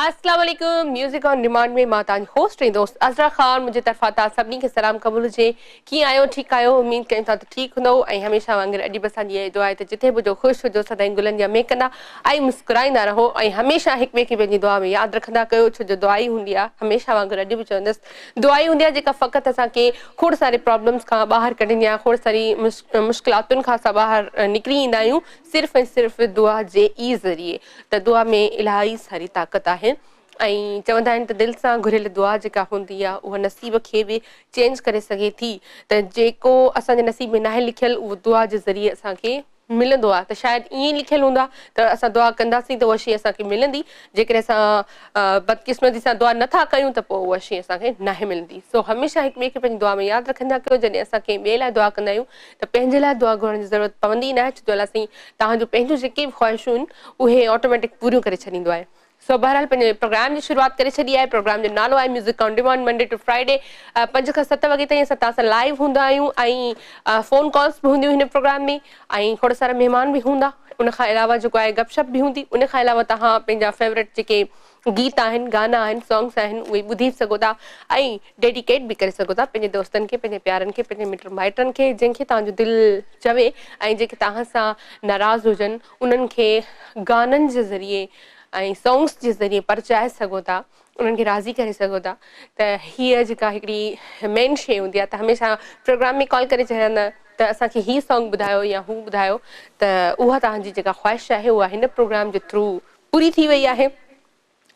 अस्सलाम वालेकुम। Music on demand में मां तव्हांजी होस्ट रही दोस्त अज़रा ख़ान। मुंहिंजे तरफ़ां तव्हां सभिनी खे सलाम क़बूल हुजे। कीअं आहियो? ठीकु आहियो? उमेद कयूं था त ठीकु हूंदव। ऐं हमेशह वांगुरु अॼु बि असांजी इहा दुआ आहे त जिथे बि हुजो ख़ुशि हुजो, सदाईं गुलनि जा महकंदा ऐं मुस्कुराईंदा रहो ऐं हमेशह हिक ॿिए खे पंहिंजी दुआ में यादि रखंदा कयो, छो जो दुआ ई हूंदी आहे हमेशह वांगुरु अॼु बि चवंदसि दुआ ई हूंदी आहे जेका फ़क़ति असांखे खोड़ सारे प्रॉब्लम्स खां ॿाहिरि कढंदी आहे, खोड़ सारी मुश्किलातुनि खां असां ॿाहिरि निकिरी ईंदा आहियूं सिर्फ़ु ऐं सिर्फ़ु दुआ जे ई ज़रिए। त दुआ में इलाही सारी ताक़त आहे ऐं चवंदा आहिनि त दिलि सां घुरियल दुआ जेका हूंदी आहे उहा नसीब खे बि चेंज करे सघे थी। त जेको असांजे नसीब में नाहे लिखियलु उहो दुआ जे ज़रिए असांखे मिलंदो आहे। त शायदि ईअं लिखियलु हूंदा त असां दुआ कंदासीं त उहा शइ असांखे मिलंदी, जेकॾहिं असां बदकिस्मती सां दुआ नथा कयूं त पोइ उहा शइ असांखे नाहे मिलंदी। सो हमेशह हिक ॿिए खे पंहिंजी दुआ में यादि रखंदा कयो। जॾहिं असां कंहिं ॿिए लाइ दुआ कंदा आहियूं त पंहिंजे लाइ दुआ घुरण जी ज़रूरत पवंदी न आहे, छो जो असीं तव्हांजो पंहिंजूं जेके बि ख़्वाहिशूं आहिनि उहे ऑटोमेटिक पूरियूं करे छॾींदो आहे। सो बहरहाल पंहिंजे प्रोग्राम जी शुरूआत करे छॾी आहे। प्रोग्राम जो नालो आहे music on demand, Monday to Friday 5 खां 7 वॻे ताईं असां तव्हां सां लाइव हूंदा आहियूं ऐं फ़ोन कॉल्स बि हूंदियूं हिन प्रोग्राम में ऐं खोड़ सारा महिमान बि हूंदा। उनखां अलावा जेको आहे गपशप बि हूंदी। उनखां अलावा तव्हां पंहिंजा फेवरेट जेके गीत आहिनि, गाना आहिनि, सॉन्ग्स आहिनि उहे ॿुधी सघो था ऐं डेडिकेट बि करे सघो था पंहिंजे दोस्तनि खे, पंहिंजे प्यारनि खे, पंहिंजे मिट माइटनि खे, जंहिंखे तव्हांजो दिलि चवे ऐं जेके तव्हां सां नाराज़ हुजनि उन्हनि खे गाननि जे ज़रिए ऐं सॉन्ग्स जे ज़रिए परचाए सघो था, उन्हनि खे राज़ी करे सघो था। त हीअ जेका हिकिड़ी मेन शइ हूंदी आहे त हमेशह प्रोग्राम में कॉल करे चवंदा त असांखे हीअ सॉन्ग ॿुधायो या हू ॿुधायो, त उहा तव्हांजी जेका ख़्वाहिश आहे उहा हिन प्रोग्राम जे थ्रू पूरी थी वई आहे।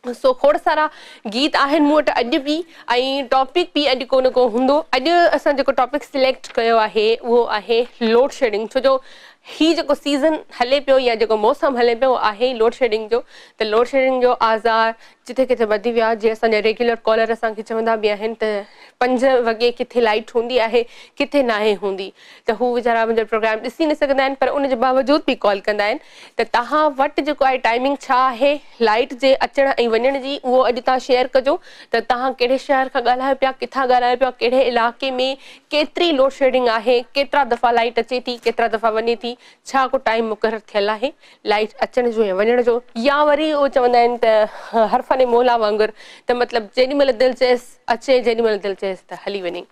सो खोड़ सारा गीत आहिनि मूं वटि अॼु बि ऐं टॉपिक बि अॼु को न को हूंदो। अॼु असां जेको टॉपिक सिलेक्ट कयो आहे उहो आहे लोड शेडिंग, छो जो हीउ जेको सीज़न हले पियो या जेको मौसम हले पियो आहे लोड शेडिंग जो, त लोड शेडिंग जो आज़ार जिथे किथे वधी वियो आहे। जीअं असांजा रेगुलर कॉलर असांखे चवंदा बि आहिनि त 5 वॻे किथे लाइट हूंदी आहे, किथे नाहे हूंदी, त हू वीचारा मुंहिंजो प्रोग्राम ॾिसी न सघंदा आहिनि पर उनजे बावजूद बि कॉल कंदा आहिनि। त तव्हां वटि जेको आहे टाइमिंग छा आहे लाइट जे अचण ऐं वञण जी, उहो अॼु तव्हां शेयर कजो त तव्हां कहिड़े शहर खां ॻाल्हायो पिया, किथां ॻाल्हायो पिया, कहिड़े इलाइक़े में केतिरी लोड शेडिंग आहे, केतिरा दफ़ा लाइट अचे थी, केतिरा दफ़ा वञे थी, छा को टाइम मुक़ररु थियल आहे लाइट अचण जो या वञण जो, या वरी उहो चवंदा आहिनि त हर फने मोला वांगुरु त मतिलबु जेॾीमहिल दिलि चएसि अचे, जेॾीमहिल दिलि चएसि त हली वञे।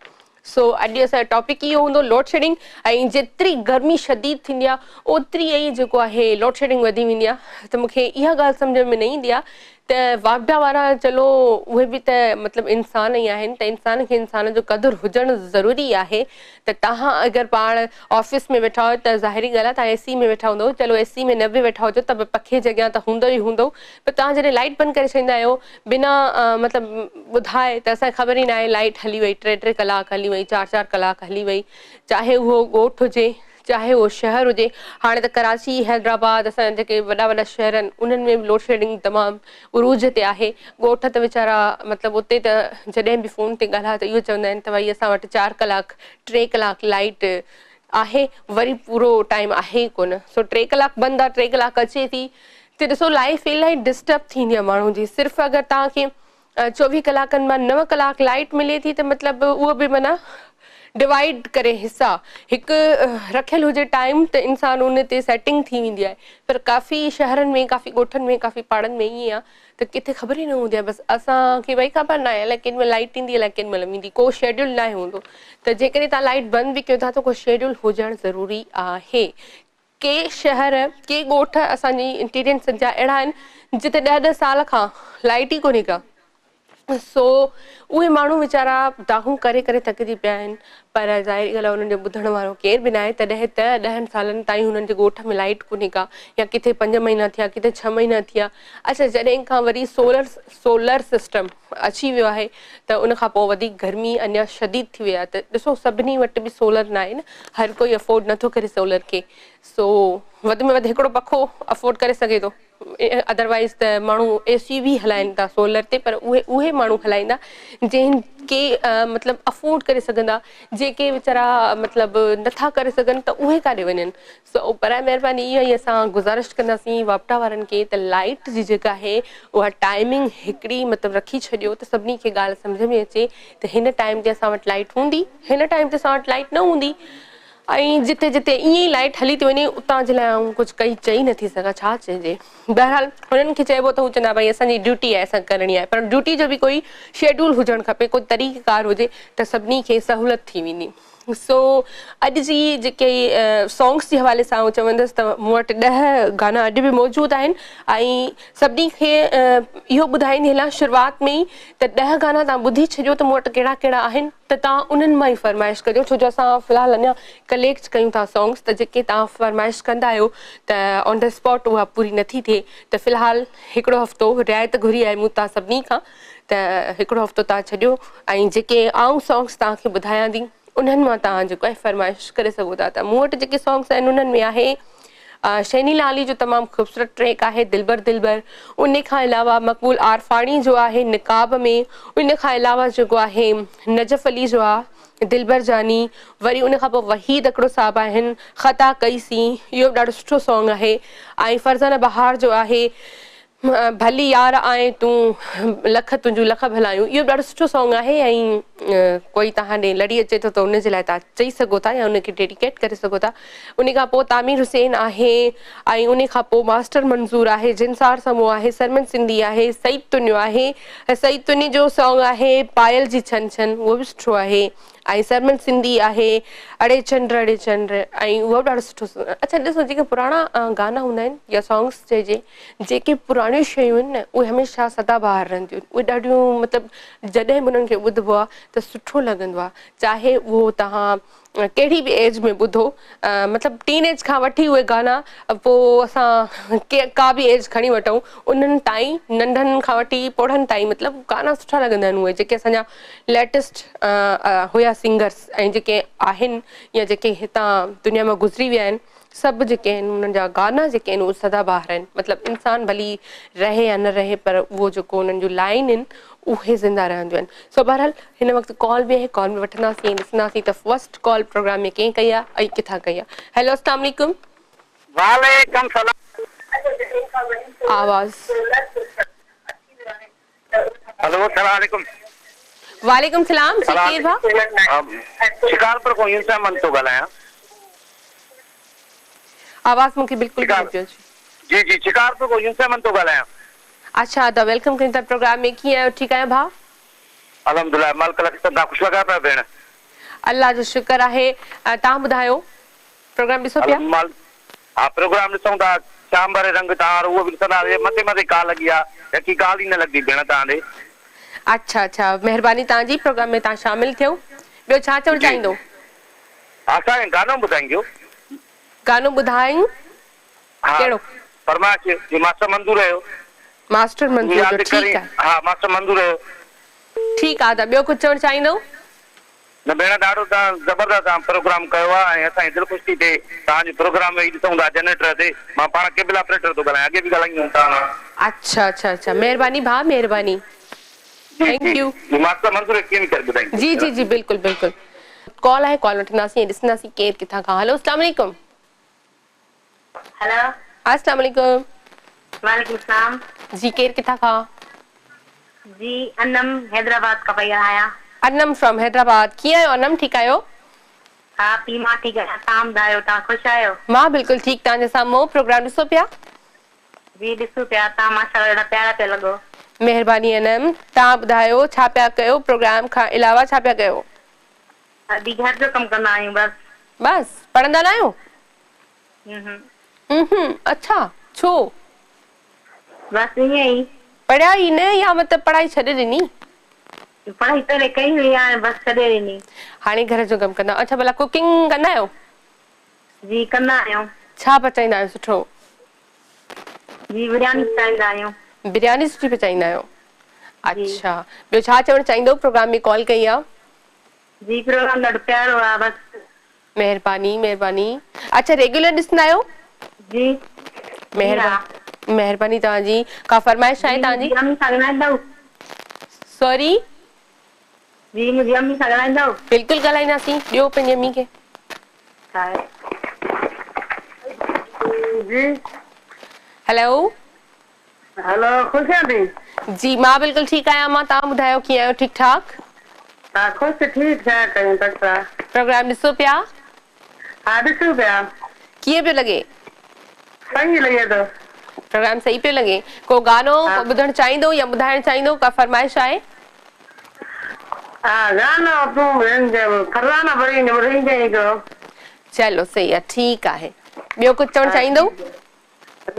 सो अॼु असांजो टॉपिक इहो हूंदो लोड शेडिंग। ऐं जेतिरी गर्मी शदीद थींदी आहे ओतिरी ई जेको आहे लोड शेडिंग वधी वेंदी आहे। त मूंखे इहा ॻाल्हि सम्झ में न ईंदी आहे त वापडा वारा चलो उहे बि त मतिलबु इंसान ई आहिनि, त इंसान खे इंसान जो क़दुरु हुजणु ज़रूरी आहे। त तव्हां अगरि पाण ऑफिस में वेठा हुयो त ज़ाहिरी ॻाल्हि आहे तव्हां एसी में वेठा हूंदव, चलो एसी में न बि वेठा हुजो त बि पखे जे अॻियां त हूंदो ई हूंदो, पर तव्हां जॾहिं लाइट बंदि करे छॾींदा आहियो बिना मतिलबु ॿुधाए त असांखे ख़बर ई न आहे लाइट हली वई, 3-3 कलाक हली वई, 4-4 कलाक हली वई, चाहे उहो ॻोठु हुजे चाहे उहो शहर हुजे। हाणे त कराची, हैदराबाद, असांजा जेके वॾा वॾा शहर आहिनि उन्हनि में बि लोड शेडिंग तमामु उरूज ते आहे। ॻोठ त वीचारा मतिलबु उते त जॾहिं बि फ़ोन ते ॻाल्हायो त इहो चवंदा आहिनि त भई असां वटि 4 कलाक 3 कलाक लाइट आहे, वरी पूरो टाइम आहे ई कोन। सो 3 कलाक बंदि आहे, 3 कलाक अचे थी, त ॾिसो लाइफ इलाही डिस्टर्ब थींदी आहे माण्हू जी। सिर्फ़ु अगरि तव्हांखे 24 कलाकनि मां 9 कलाक लाइट मिले थी त मतिलबु उहो बि माना डिवाइड करे हिसा हिकु रखियलु हुजे टाइम त इंसानु उन ते सेटिंग थी वेंदी आहे। पर काफ़ी शहरनि में, काफ़ी ॻोठनि में, काफ़ी पाड़नि में ईअं आहे त किथे ख़बर ई न हूंदी आहे। बसि असांखे भई ख़बर न आहे अलाए केॾी महिल लाइट ईंदी, अलाए केॾी महिल वेंदी, को शेड्यूल न हूंदो। त जेकॾहिं तव्हां लाइट बंदि बि कयो था त को शेड्यूल हुजणु ज़रूरी आहे। के शहर, के ॻोठ असांजी इंटीरियर सॼा अहिड़ा आहिनि जिते 10-10 साल खां लाइट ई कोन्हे का। सो उहे माण्हू वीचारा दाहूं करे करे थकिजी पिया आहिनि, पर ज़ाहिरी ॻाल्हि आहे उन्हनि जो ॿुधण वारो केर बि न आहे। तॾहिं त 10 सालनि ताईं हुननि जे ॻोठ में लाइट कोन्हे का, या किथे 5 महीना थिया, किथे 6 महीना थिया। अच्छा, जॾहिं खां वरी सोलर सिस्टम अची वियो आहे त उनखां पोइ वधीक गर्मी अञा शदीद थी वई आहे। त ॾिसो सभिनी वटि बि सोलर न आहे न, हर कोई अफोर्ड नथो करे सोलर खे। सो वधि में वधि हिकिड़ो पखो अफोर्ड करे सघे थो, अदरवाइज़ त माण्हू एसी बि हलाइनि था सोलर ते, पर उहे माण्हू हलाईंदा जंहिंखे मतिलबु अफोर्ड करे सघंदा। जेके वीचारा मतिलबु नथा करे सघनि त उहे काॾे वञनि। सो पर महिरबानी इहा ई असां गुज़ारिश कंदासीं वापटा वारनि खे त लाइट जी जेका आहे उहा टाइमिंग हिकिड़ी मतिलबु रखी छॾियो त सभिनी खे ॻाल्हि सम्झ में अचे त हिन टाइम ते असां वटि लाइट हूंदी, हिन टाइम ते असां वटि लाइट न हूंदी। ऐं जिते जिते ईअं ई लाइट हली थी वञे उतां जे लाइ आऊं कुझु कई चई नथी सघां, छा चइजे। बहरहाल हुननि खे चइबो त हू चवंदा भई असांजी ड्यूटी आहे, असां करणी आहे, पर ड्यूटी जो बि कोई शेड्यूल हुजणु खपे, कोई तरीक़ेकार हुजे त सभिनी खे सहूलियत थी वेंदी। सो अॼु जी जेके सॉन्ग्स जे हवाले सां चवंदसि त मूं वटि 10 गाना अॼु बि मौजूदु आहिनि ऐं सभिनी खे इहो ॿुधाईंदी हलां शुरूआति में ई त 10 गाना तव्हां ॿुधी छॾियो त मूं वटि कहिड़ा कहिड़ा आहिनि त तव्हां उन्हनि मां ई फरमाइश कजो, छो जो असां फ़िलहालु अञा कलेक्ट कयूं था सॉन्ग्स, त जेके तव्हां फरमाइश कंदा आहियो त ऑन द स्पॉट उहा पूरी नथी थिए, त फ़िलहालु हिकिड़ो हफ़्तो रिआयत घुरी आहे मूं तव्हां सभिनी खां, त हिकिड़ो हफ़्तो तव्हां छॾियो ऐं जेके आऊं सॉन्ग्स तव्हांखे ॿुधायां थी उन्हनि मां तव्हां जेको आहे फरमाइश करे सघो था। त मूं वटि जेके सॉन्ग्स आहिनि उन्हनि में आहे शैनी लाली जो तमामु ख़ूबसूरत ट्रैक आहे दिलबर दिलबर, उन खां अलावा मक़बूल आरफाणी जो आहे निकाब में, उन खां अलावा जेको आहे नजफ़ अली जो आहे दिलबर जानी, वरी उन खां पोइ वहीद हिकिड़ो साहब आहिनि ख़ता कईसी, इहो ॾाढो सुठो सॉन्ग आहे। ऐं फरज़ाना बहार जो आहे भली यार आए तूं लख तुंहिंजूं लख भलायूं, इहो ॾाढो सुठो सॉन्ग आहे ऐं कोई तव्हां ॾे लड़ी अचे थो त उनजे लाइ तव्हां चई सघो था या उनखे डेडिकेट करे सघो था। उन खां पोइ तामिर हुसैन आहे ऐं उन खां पोइ मास्टर मंज़ूर आहे, जिनसार समूह आहे, सरमन सिंधी आहे, सईद तुन्यो आहे, सईद तुन्नी जो सॉन्ग आहे पायल जी छन छन, उहो बि सुठो आहे। ऐं सरमन सिंधी आहे अड़े चंड ऐं उहो बि ॾाढो सुठो। अच्छा ॾिसो जेके पुराणा गाना हूंदा आहिनि या सॉन्ग्स चइजे, जेके पुराणियूं शयूं आहिनि न उहे हमेशह सदाबहार रहंदियूं आहिनि, उहे ॾाढियूं मतिलबु जॾहिं बि उन्हनि खे ॿुधबो आहे त सुठो लॻंदो आहे, चाहे उहो तव्हां कहिड़ी बि एज में ॿुधो, मतिलबु टीन एज खां वठी उहे गाना पोइ असां का बि एज खणी वठूं उन्हनि ताईं नंढनि खां वठी पौढ़नि ताईं मतिलबु गाना सुठा लॻंदा आहिनि। उहे जेके असांजा लेटेस्ट हुया सिंगर्स ऐं जेके आहिनि या जेके हितां दुनिया मां गुज़री विया आहिनि, सभु जेके आहिनि उन्हनि जा गाना जेके आहिनि उहे सदाबहार आहिनि, मतिलबु इंसानु भली रहे या न रहे पर उहो जेको उन्हनि जूं लाइन आहिनि उहे ज़िंदा रहंदियूं आहिनि। सो बहरहाल हिन वक़्तु कॉल बि आहे, कॉल में वठंदासीं ऐं ॾिसंदासीं त फर्स्ट कॉल प्रोग्राम में कंहिं कई आहे ऐं किथां कई आहे। हेलो अस्सलाम वालेकुम। वालेकुम सलाम। आवाज़ हेलो सलाम वालेकुम। वालेकुम सलाम जी, केरु भाउ? शिकारपुर को यूंसा मन तो ॻाल्हायां। आवाज़ मूंखे बिल्कुलु न अचे। जी जी शिकारपुर को यूंसा मन तो ॻाल्हायां। अच्छा त वेलकम कयूं था प्रोग्राम में, कीअं आहियो? ठीकु आहियो भाउ? अल्हम्दुलिल्लाह मालिक तव्हां ख़ुशि लॻा पिया भेण? अल्लाह जो शुक्र आहे। तव्हां ॿुधायो प्रोग्राम ॾिसो पिया? हा प्रोग्राम ॾिसूं था, शाम भरे रंग तार उहो बि ॾिसंदा, मथे मथे का लॻी आहे, यकी ॻाल्हि ई न लॻी भेण तव्हां ॾे। अच्छा अच्छा, महिरबानी तव्हांजी, प्रोग्राम में तव्हां शामिल थियो। ॿियो छा चवणु चाहींदो? असांखे गानो ॿुधाईंजो। गानो ॿुधायूं? कहिड़ो? फरमाइश जी मास्टर मंज़ूर आयो। मास्टर मंज़ूर, ठीकु आहे। हा मास्टर मंज़ूर आयो। ठीकु आहे, त ॿियो कुझु चवणु चाहींदो? न भेण ॾाढो तव्हां ज़बरदस्त प्रोग्राम कयो आहे ऐं असांजी दिलि ख़ुशि थी थिए तव्हांजे प्रोग्राम में ॾिसूं था जनरेटर ते। मां पाण केबल ऑपरेटर थो ॻाल्हायां, अॻे बि ॻाल्हाईंदुमि तव्हां। अच्छा अच्छा अच्छा, महिरबानी भाउ, महिरबानी, थैंक यू। मास्टर मंज़ूर कीअं करे ॿुधाईंदो? जी जी जी बिल्कुलु बिल्कुलु। कॉल आहे, कॉल वठंदासीं ऐं ॾिसंदासीं केरु किथां खां। हेलो अस्सलाम वालेकुम। हेलो अस्सलाम वालेकुम। वालेकुम सलाम जी, केरु किथां खां? जी अनम हैदराबाद का पई आया। अनम फ्रॉम हैदराबाद। कीअं आहियो अनम? ठीकु आहियो? हा पी मां ठीकु आहियां, तव्हां ॿुधायो तव्हां ख़ुशि आहियो? मां बिल्कुलु ठीकु। तव्हांजे साम्हूं प्रोग्राम ॾिसो पिया? जी ॾिसूं पिया, तव्हां माशाअल्लाह ॾाढा प्यारा पिया लॻो। महिरबानी अनम। तव्हां ॿुधायो छा पिया कयो? प्रोग्राम खां अलावा छा पिया कयो? अॼु घर जो कमु कंदा आहियूं बस। बस पढ़ंदा न आहियो? अच्छा, छो? बस ईअं ई। पढ़िया ई न या मतिलबु पढ़ाई छॾे ॾिनी? पढ़ाई पहिरें कई हुई, हाणे बस छॾे ॾिनी। हाणे घर जो कमु कंदा। अच्छा भला कुकिंग कंदा आहियो? जी कंदा आहियूं। छा पचाईंदा आहियो सुठो? जी बिरयानी पचाईंदा आहियूं। बिरयानी सुठी पचाईंदा आहियो? अच्छा, ॿियो छा चवणु चाहींदो? प्रोग्राम में कॉल कई आहे। जी प्रोग्राम ॾाढो प्यारो आहे बस। महिरबानी महिरबानी। अच्छा रेगुलर ॾिसंदा आहियो? जी महिरबानी तव्हांजी। का फरमाइश आहे तव्हांजी? अम्मी सां ॻाल्हाईंदव? सॉरी? जी मुंहिंजी अम्मी सां ॻाल्हाईंदव? बिल्कुलु ॻाल्हाईंदासीं। ॾियो पंहिंजी अम्मी खे। जी हेलो हेलो, ख़ुशि आहियो थी? जी मां बिल्कुलु ठीकु आहियां। मां तव्हां ॿुधायो कीअं आहियो? ठीकु ठाक? हा ख़ुशि, ठीकु ठाक आहियूं। प्रोग्राम ॾिसो पिया? हाँ ॾिसूं पिया कीअं पियो लॻे? सही लॻे थो। प्रोग्राम सही पियो लॻे? को गानो हाँ। ॿुधणु चाहींदो या ॿुधाइणु चाहींदो? का फरमाइश आहे? हाँ गाना तूं फरवाना भरी हिकिड़ो। चलो सही आहे, ठीकु आहे। ॿियो कुझु चवणु चाहींदो?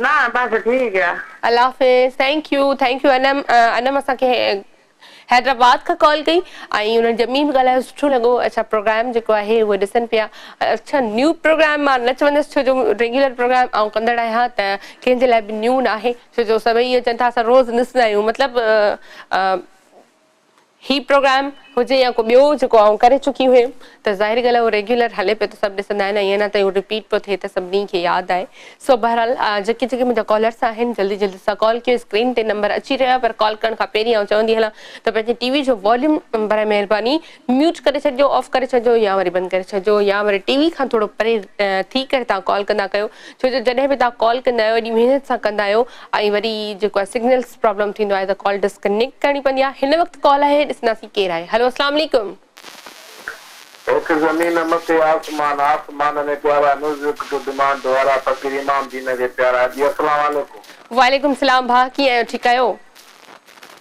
ना बस ठीक है। अल्लाह हाफ़िज़। थैंक यू अनम असांखे हैदराबाद खां कॉल कई ऐं उन्हनि जमी बि ॻाल्हायो, सुठो लॻो। अच्छा प्रोग्राम जेको आहे उहो ॾिसनि पिया। अच्छा न्यू प्रोग्राम मां न चवंदसि छो जो रेगुलर प्रोग्राम ऐं कंदड़ आहियां त कंहिंजे लाइ बि न्यू न आहे, छो जो सभई इहो चवनि था असां रोज़ ॾिसंदा आहियूं। मतिलबु ही प्रोग्राम हुजे या को ॿियो जेको आउं करे चुकी हुयमि त ज़ाहिर ॻाल्हि आहे उहो रेगुलर हले पियो त सभु ॾिसंदा आहिनि, ईअं न त उहो रिपीट पियो थिए त सभिनी खे यादि आहे। सो बहरहाल जेके जेके मुंहिंजा कॉलर्स आहिनि जल्दी जल्दी सां कॉल कयो। स्क्रीन ते नंबर अची रहियो आहे, पर कॉल करण खां पहिरीं आउं चवंदी हलां त पंहिंजे टीवी जो वॉल्यूम बराए महिरबानी म्यूट करे छॾिजो, ऑफ करे छॾिजो या वरी बंदि करे छॾिजो, या वरी टीवी खां थोरो परे थी करे तव्हां कॉल कंदा कयो, छो जो जॾहिं बि तव्हां कॉल कंदा आहियो एॾी महिनत सां कंदा आहियो ऐं वरी जेको आहे सिग्नल्स प्रॉब्लम थींदो आहे त कॉल डिस्कनेक्ट करणी पवंदी आहे। हिन वक़्तु कॉल आहे, ॾिसंदासीं केरु आहे। हेलो अस्सलाम वालेकुम। एक जमीन मथे आसमान आसमान में प्यारा म्यूजिक जो डिमांड द्वारा फकीर इमाम दीन के प्यारा जी। अस्सलाम वालेकुम। वालेकुम सलाम भाउ, कीअं आहियो? ठीकु आहियो?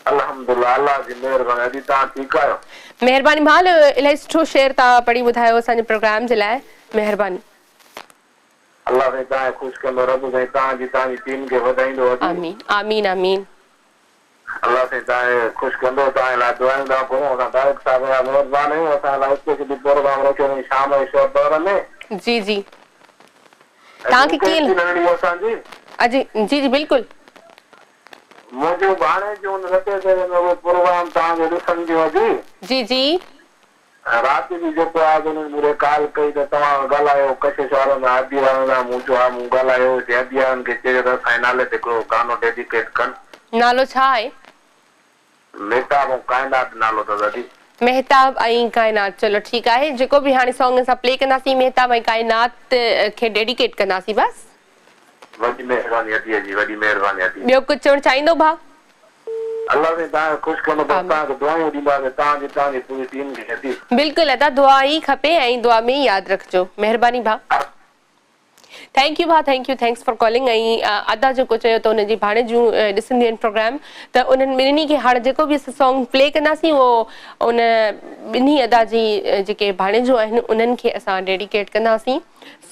अल्हम्दुलिल्लाह, अल्लाह जी महिरबानी। अॼु तव्हां ठीकु आहियो? महिरबानी भाउ, इलाही सुठो शेर तव्हां पढ़ी ॿुधायो असांजे प्रोग्राम जे लाइ, महिरबानी। अल्लाह साईं तव्हां ख़ुशि कंदो, रब साईं तव्हांजी टीम खे वधाईंदो। आमीन आमीन आमीन। अल्लाह साईं तव्हां ख़ुशि कंदो, तव्हां लाइ दुआऊं था करूं। असां तारिक साहिब जा महिरबान आहियूं। असां लाइ हिकु प्रोग्राम रखियो शाम जे शो दौर में। जी जी, तव्हांखे कीअं असांजी? जी जी बिल्कुलु। मुंहिंजो भाणे जो रखे प्रोग्राम तव्हांखे ॾिसण जो अॼु। जी जी। राति बि जेको आहे मूंखे कॉल कई त तव्हां ॻाल्हायो कशिश वारनि सां, हदी वारनि सां। मूं चयो मूं ॻाल्हायो, हदी वारनि खे चयो त असांजे नाले ते हिकिड़ो गानो डेडिकेट कनि। नालो छा आहे? मेहताब ऐं काइनात नालो अथसि दादी। मेहताब ऐं काइनात, चलो ठीकु आहे। जेको बि हाणे सॉन्ग असां प्ले कंदासीं मेहताब ऐं काइनात खे डेडिकेट कंदासीं बस। वॾी महिरबानी अदीअ जी, वॾी महिरबानी अदीअ। ॿियो कुझु चवणु चाहींदो भाउ? अल्लाह साईं तव्हांखे ख़ुशि कंदो, तव्हांखे दुआऊं ॾींदासीं तव्हांजी पूरी टीम खे अदी। बिल्कुलु अदा, दुआ ई खपे ऐं दुआ में ई यादि रखिजो। महिरबानी भाउ। थैंक यू भाउ, thank U, thanks for calling. ऐं अदा जेको चयो त हुनजी भाणे जूं ॾिसंदियूं आहिनि प्रोग्राम, त उन्हनि ॿिन्हिनि खे हाणे जेको बि असां सॉन्ग प्ले कंदासीं उहो उन ॿिन्ही अदा जी जेके भाणे जूं आहिनि उन्हनि खे असां डेडिकेट कंदासीं।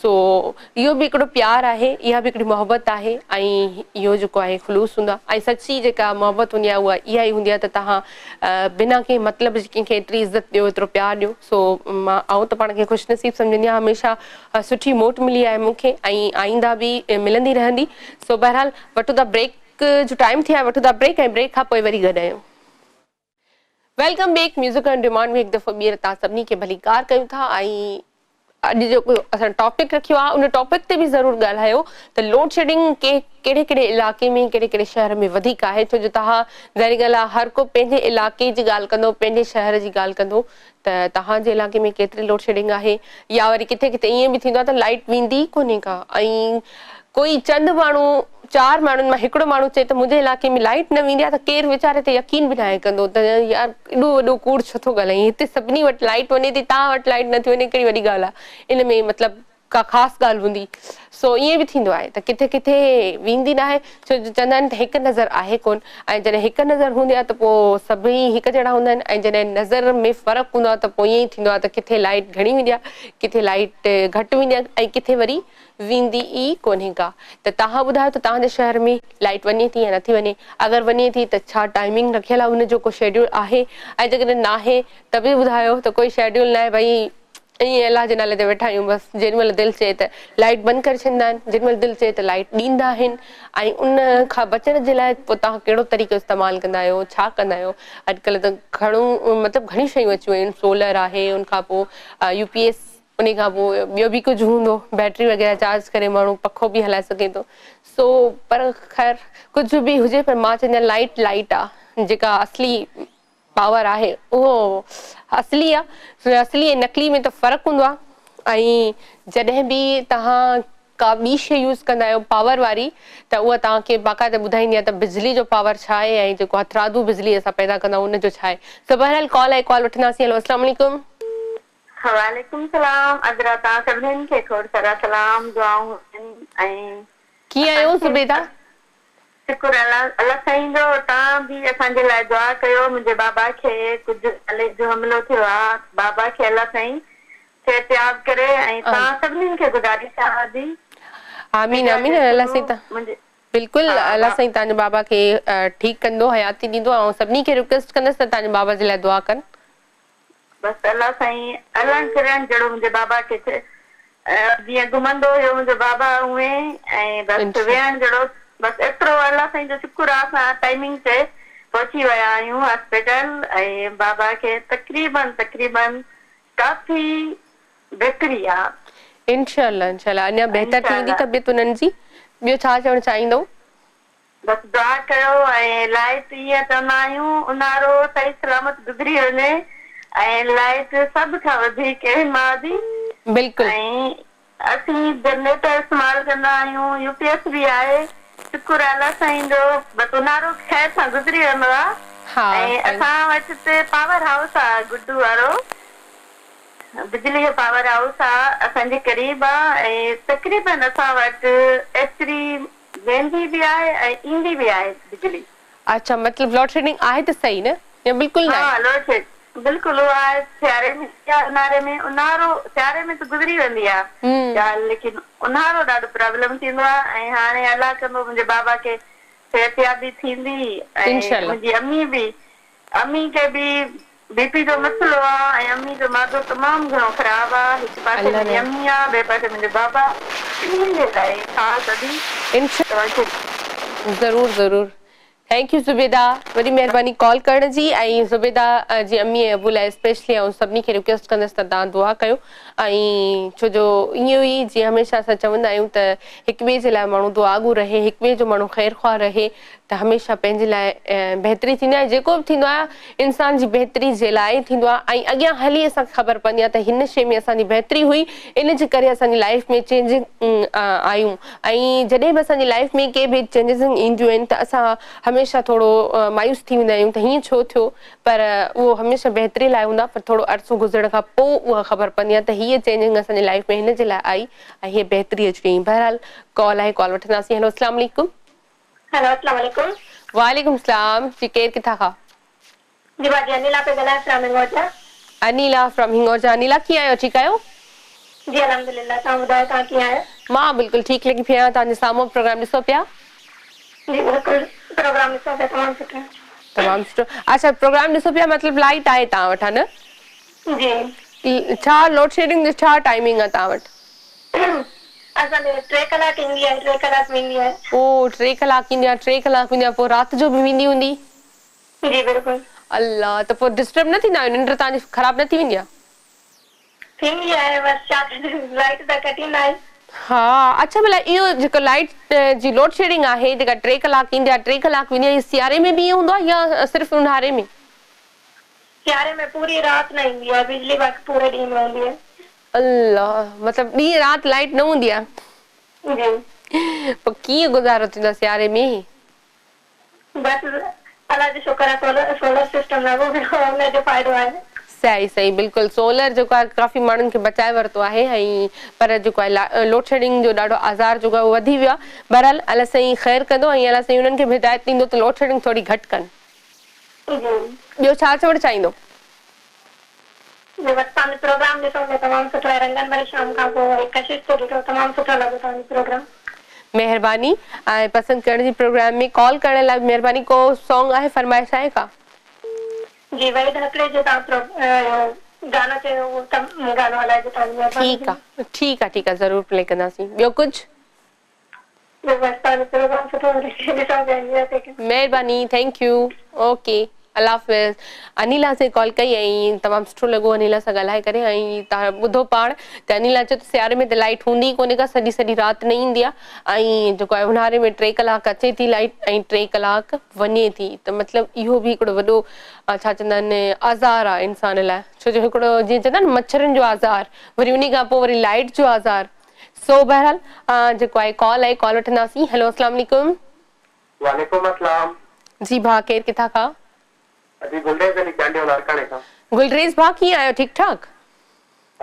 सो इहो बि हिकिड़ो प्यार आहे, इहा बि हिकिड़ी मोहबत आहे ऐं इहो जेको आहे ख़ुलूस हूंदो आहे ऐं सची जेका मोहबत हूंदी आहे उहा इहा ई हूंदी आहे त तव्हां बिना कंहिं मतिलब कंहिंखे एतिरी इज़त ॾियो, एतिरो प्यार ॾियो। सो मां त पाण खे ख़ुशनसीब सम्झंदी आहियां, हमेशह सुठी मोट मिली आहे मूंखे ऐं आईंदा बि मिलंदी रहंदी। सो बहरहाल वठूं था ब्रेक जो टाइम थी आहे, वठूं था ब्रेक ऐं ब्रेक खां पोइ वरी गॾु आहियूं। Welcome back music on demand में हिकु दफ़ो ॿीहर तव्हां सभिनी खे भली कार कयूं था। ऐं अॼु जेको असां टॉपिक रखियो आहे उन टॉपिक ते बि ज़रूरु ॻाल्हायो त लोड शेडिंग कहिड़े कहिड़े इलाइक़े में, कहिड़े कहिड़े शहर में वधीक आहे, छो जो तव्हां ज़ाहिर ॻाल्हि आहे हर को पंहिंजे इलाइक़े जी ॻाल्हि कंदो, पंहिंजे शहर जी ॻाल्हि कंदो त तव्हांजे इलाइक़े में केतिरी लोड शेडिंग आहे, या वरी किथे किथे ईअं बि थींदो आहे त लाइट वेंदी ई कोन्हे का। ऐं कोई चंद माण्हू, 4 माण्हुनि मां हिकिड़ो माण्हू चए त मुंहिंजे इलाइक़े में लाइट न वेंदी आहे त केरु वीचारे ते यकीन बि न कंदो त यार एॾो वॾो कूड़ छो थो ॻाल्हाई, हिते सभिनी वटि लाइट वञे थी, तव्हां वटि लाइट नथी वञे, कहिड़ी वॾी ॻाल्हि आहे, इन में मतिलबु का ख़ासि ॻाल्हि हूंदी। सो ईअं बि थींदो आहे त किथे किथे वेंदी न आहे, छो जो चवंदा आहिनि त हिकु नज़र आहे कोन, ऐं जॾहिं हिकु नज़र हूंदी आहे त पोइ सभई हिकु जहिड़ा हूंदा आहिनि, ऐं जॾहिं नज़र में फ़र्क़ु हूंदो आहे त पोइ ईअं ई थींदो आहे त किथे लाइट घणी वेंदी आहे, किथे लाइट घटि वेंदी आहे ऐं किथे वरी वेंदी ई कोन्हे का। त तव्हां ॿुधायो त तव्हांजे शहर में लाइट वञे थी या नथी वञे, अगरि वञे थी त छा टाइमिंग रखियल आहे, उनजो को शेड्यूल आहे, ऐं जेकॾहिं न आहे त बि ॿुधायो त कोई शेड्यूल न आहे, भई ईअं अलाह जे नाले ते वेठा आहियूं बसि, जेॾी महिल दिलि चए त लाइट बंदि करे छॾींदा आहिनि, जेॾी महिल दिलि चए त लाइट ॾींदा आहिनि। ऐं उन खां बचण जे लाइ पोइ तव्हां कहिड़ो तरीक़ो इस्तेमालु कंदा आहियो, छा कंदा आहियो? अॼुकल्ह त मतिलबु घणी शयूं अची वियूं आहिनि, सोलर आहे, उनखां पोइ UPS, उन खां पोइ ॿियो बि कुझु हूंदो, बैटरी वग़ैरह चार्ज करे माण्हू पखो बि हलाए सघे थो। सो पर ख़ैर कुझु बि हुजे, पर मां चवंदी आहियां लाइट आहे जेका असली पावर आहे उहो असली आहे। असली ऐं नकली में त फ़र्क़ु हूंदो आहे। ऐं जॾहिं बि तव्हां का ॿी शइ यूज़ कंदा आहियो पावर वारी, त उहा तव्हांखे बाक़ाइदा ॿुधाईंदी आहे त बिजली जो पावर छा आहे ऐं जेको हथरादू बिजली असां पैदा कंदा आहियूं उनजो छा आहे। त बहरहाल कॉल आहे, कॉल वठंदासीं। हेलो अस्सलाम वालेकुम। वालेकुम सलाम अदरा ता सभिनीनि खे खोड़ सारा सलाम दुआऊं ऐं कीअं आहियो सुबेदा? शुक्र अल्लाह साईं जो। तव्हां बि असांजे लाइ दुआ कयो। मुंहिंजे बाबा खे कुझु नाले जो हमलो थियो आहे। बाबा खे अल्लाह साईं सेहतियाब करे ऐं तव्हां सभिनीनि खे गुज़ारिश आहे थी। आमीन आमीन। अल्लाह साईं बिल्कुलु अल्लाह साईं तव्हांजे बाबा खे ठीकु कंदो, हयाती ॾींदो ऐं सभिनी खे रिक्वेस्ट कंदसि त तव्हांजे बाबा जे लाइ दुआ कनि। बसि अल्लाह साईं हलण फिरण जहिड़ो मुंहिंजे बाबा खे जीअं घुमंदो हुयो मुंहिंजो बाबा उहे ऐं बसि वेहण जहिड़ो बसि एतिरो अल्लाह साईं जो शुक्र आहे। असां टाइमिंग ते पहुची विया आहियूं हॉस्पिटल ऐं बाबा खे तक़रीबन काफ़ी बेहतरी आहे। इंशाअल्लाह इंशाअल्लाह अञा बहितर थींदी तबियत उन्हनि जी। ॿियो छा चवणु चाहींदो? बसि दुआ कयो ऐं लाइट ईअं चवंदा आहियूं ऊन्हारो सही सलामत गुज़री वञे ऐं लाइट सभ खां वधीक मादी बिल्कुलु। ऐं असीं जनरेटर इस्तेमालु कंदा आहियूं। यूपीएस बि आहे। शुक्र अल्लाह साईं जो। बसि ऊन्हारो ख़ैर सां गुज़री वेंदो आहे। ऐं असां वटि हिते पावर हाउस आहे गुड्डू वारो, बिजली जो पावर हाउस आहे असांजे क़रीब आहे ऐं तक़रीबन असां वटि एतिरी वेंदी बि आहे ऐं ईंदी बि आहे बिजली। अच्छा मतलब लोड शेडिंग आहे त सही न या बिल्कुलु न? हाँ लोड शेड बिल्कुलु आहे। सियारे में ऊन्हारे में ऊन्हारो सियारे में त गुज़री वेंदी आहे लेकिन ऊन्हारो ॾाढो प्रॉब्लम थींदो आहे ऐं हाणे अल्लाह कंदो मुंहिंजे बाबा खे सेहतियाबी थींदी ऐं मुंहिंजी अम्मी खे बि बीपी जो मसलो आहे ऐं अम्मी जो मादो तमामु घणो ख़राबु आहे। हिकु पासे मुंहिंजी अम्मी आहे, ॿिए पासे मुंहिंजो बाबा। ज़रूर ज़रूर। थैंक यू ज़ुबैदा, वॾी महिरबानी कॉल करण जी। ऐं ज़ुबैदा जी अम्मी ऐं अबू लाइ स्पेशली ऐं सभिनी खे रिक्वेस्ट कंदसि त तव्हां दुआ कयो। ऐं छो जो इहो ई जीअं हमेशह असां चवंदा आहियूं त हिक ॿिए जे लाइ माण्हू दुआगू रहे, हिक ॿिए जो माण्हू ख़ैर ख़्वाह रहे त हमेशह पंहिंजे लाइ बहितरी थींदी आहे। जेको बि थींदो आहे इंसान जी बहितरी जे लाइ थींदो आहे ऐं अॻियां हली असांखे ख़बर पवंदी आहे त हिन शइ में असांजी बहितरी हुई, इन जे करे असांजी लाइफ में चेंजिंग आयूं। ऐं जॾहिं बि असांजी लाइफ में के बि चेंजिस ईंदियूं आहिनि त असां हमेशह थोरो मायूस थी वेंदा आहियूं त हीअं छो थियो, पर उहो हमेशह बहितरी लाइ हूंदा। पर थोरो अरसो गुज़रण खां पोइ उहा ख़बर पवंदी आहे त हीअ चेंजिंग असांजी लाइफ में हिन जे लाइ आई ऐं हीअ बहितरी अची वई। बहरहाल कॉल आहे, कॉल वठंदासीं। हेलो अस्सलाम वालेकुम। हेलो अस्सलाम वालेकुम। वालेकुम सलाम जी, केरु किथां खां? जी भाॼी अनिला पे ॻाल्हायां फ्रॉम हिंगोजा। अनिला फ्रॉम हिंगोजा। अनिला कीअं आहियो? ठीकु आहियो? जी अल्हम्दुलिल्लाह। तव्हां ॿुधायो तव्हां कीअं आहियो? मां बिल्कुलु ठीकु लॻी पई आहियां। तव्हांजे साम्हूं प्रोग्राम ॾिसो पिया? जी बिल्कुलु प्रोग्राम ॾिसो पिया, तमामु सुठो। तमामु सुठो। अच्छा प्रोग्राम ॾिसो पिया मतिलबु लाइट आहे तव्हां वटि, न? जी। छा लोड शेडिंग जो छा टाइमिंग आहे तव्हां वटि? असांजे 3 कलाक ईंदी आहे, 3 कलाक वेंदी आहे। ओ 3 कलाक ईंदी आहे, 3 कलाक वेंदी आहे। पोइ राति जो बि वेंदी हूंदी? जी बिल्कुलु। अल्लाह, त पोइ डिस्टर्ब न थींदा आहियो? निंड तव्हांजी ख़राब न थी वेंदी आहे? थींदी आहे, बसि छा लाइट त कटींदा आहिनि। हाँ अच्छा, भला इहो जेको लाइट जी लोड शेडिंग आहे जेका 3 कलाक ईंदी आहे 3 कलाक वेंदी आहे, सियारे में बि ईअं हूंदो आहे या सिर्फ़ु ऊन्हारे में? सियारे में पूरी राति न ईंदी आहे, बिजली बस पूरे ॾींहं में हूंदी आहे। अल्लाह, मतलब ॾींहं राति लाइट न हूंदी आहे? जी। पोइ कीअं गुज़ारो थींदो आहे सियारे में? बस अल्लाह जो शुक्र आहे, सोलर सिस्टम लॻो पियो आहे, हुनजो फ़ाइदो आहे। सही सही, बिल्कुलु। सोलर जेको आहे काफ़ी माण्हुनि खे बचाए वरितो आहे ऐं पर जेको आहे लोड शेडिंग जो ॾाढो आज़ार जेको आहे उहो वधी वियो आहे। बहरहाल अल्लाह साईं ख़ैर कंदो ऐं अल्लाह साईं उन्हनि खे बि हिदायत ॾींदो त लोड शेडिंग थोरी घटि कनि। ॿियो छा चवणु चाहींदो? प्रोग्राम ॾिसो तमामु सुठो आहे। रंगनि भरी शाम खां पोइ कशिश तो ॾिठो, तमामु सुठो लॻो तव्हांजो प्रोग्राम। महिरबानी ऐं पसंदि करण जी। प्रोग्राम में कॉल करण लाइ महिरबानी। को सॉन्ग आहे, फरमाइश आहे का? जी वहीद हकले जो तव्हां गानो चयो उहो गानो हलाइजो तव्हांजी। ठीकु आहे ज़रूरु प्ले कंदासीं। ॿियो कुझु? महिरबानी, थैंक यू, ओके, अल्लाह हाफ़िज़। अनिला से कॉल कई ऐं तमामु सुठो लॻो अनिला सां ॻाल्हाए करे। ऐं तव्हां ॿुधो पाण त अनिला चयो त सियारे में त लाइट हूंदी ई कोन्हे का, सॼी राति न ईंदी आहे ऐं जेको आहे ऊन्हारे में 3 कलाक अचे थी लाइट ऐं 3 कलाक वञे थी। त मतिलबु इहो बि हिकिड़ो वॾो छा चवंदा आहिनि आज़ार आहे इंसान लाइ। छो जो हिकिड़ो जीअं चवंदा आहिनि मच्छरनि जो आज़ार, वरी उन खां पोइ वरी लाइट जो आज़ार। सो बहरहाल जेको आहे कॉल आहे, कॉल वठंदासीं। हेलो अस्सलाम वालेकुम। वालेकुम अस्सलाम। जी भाउ, केरु किथां खां? गुलरेज़ अली चांडियो लारकाणे खां। गुलरेज़ भाउ, कीअं आहियो? ठीकु ठाक?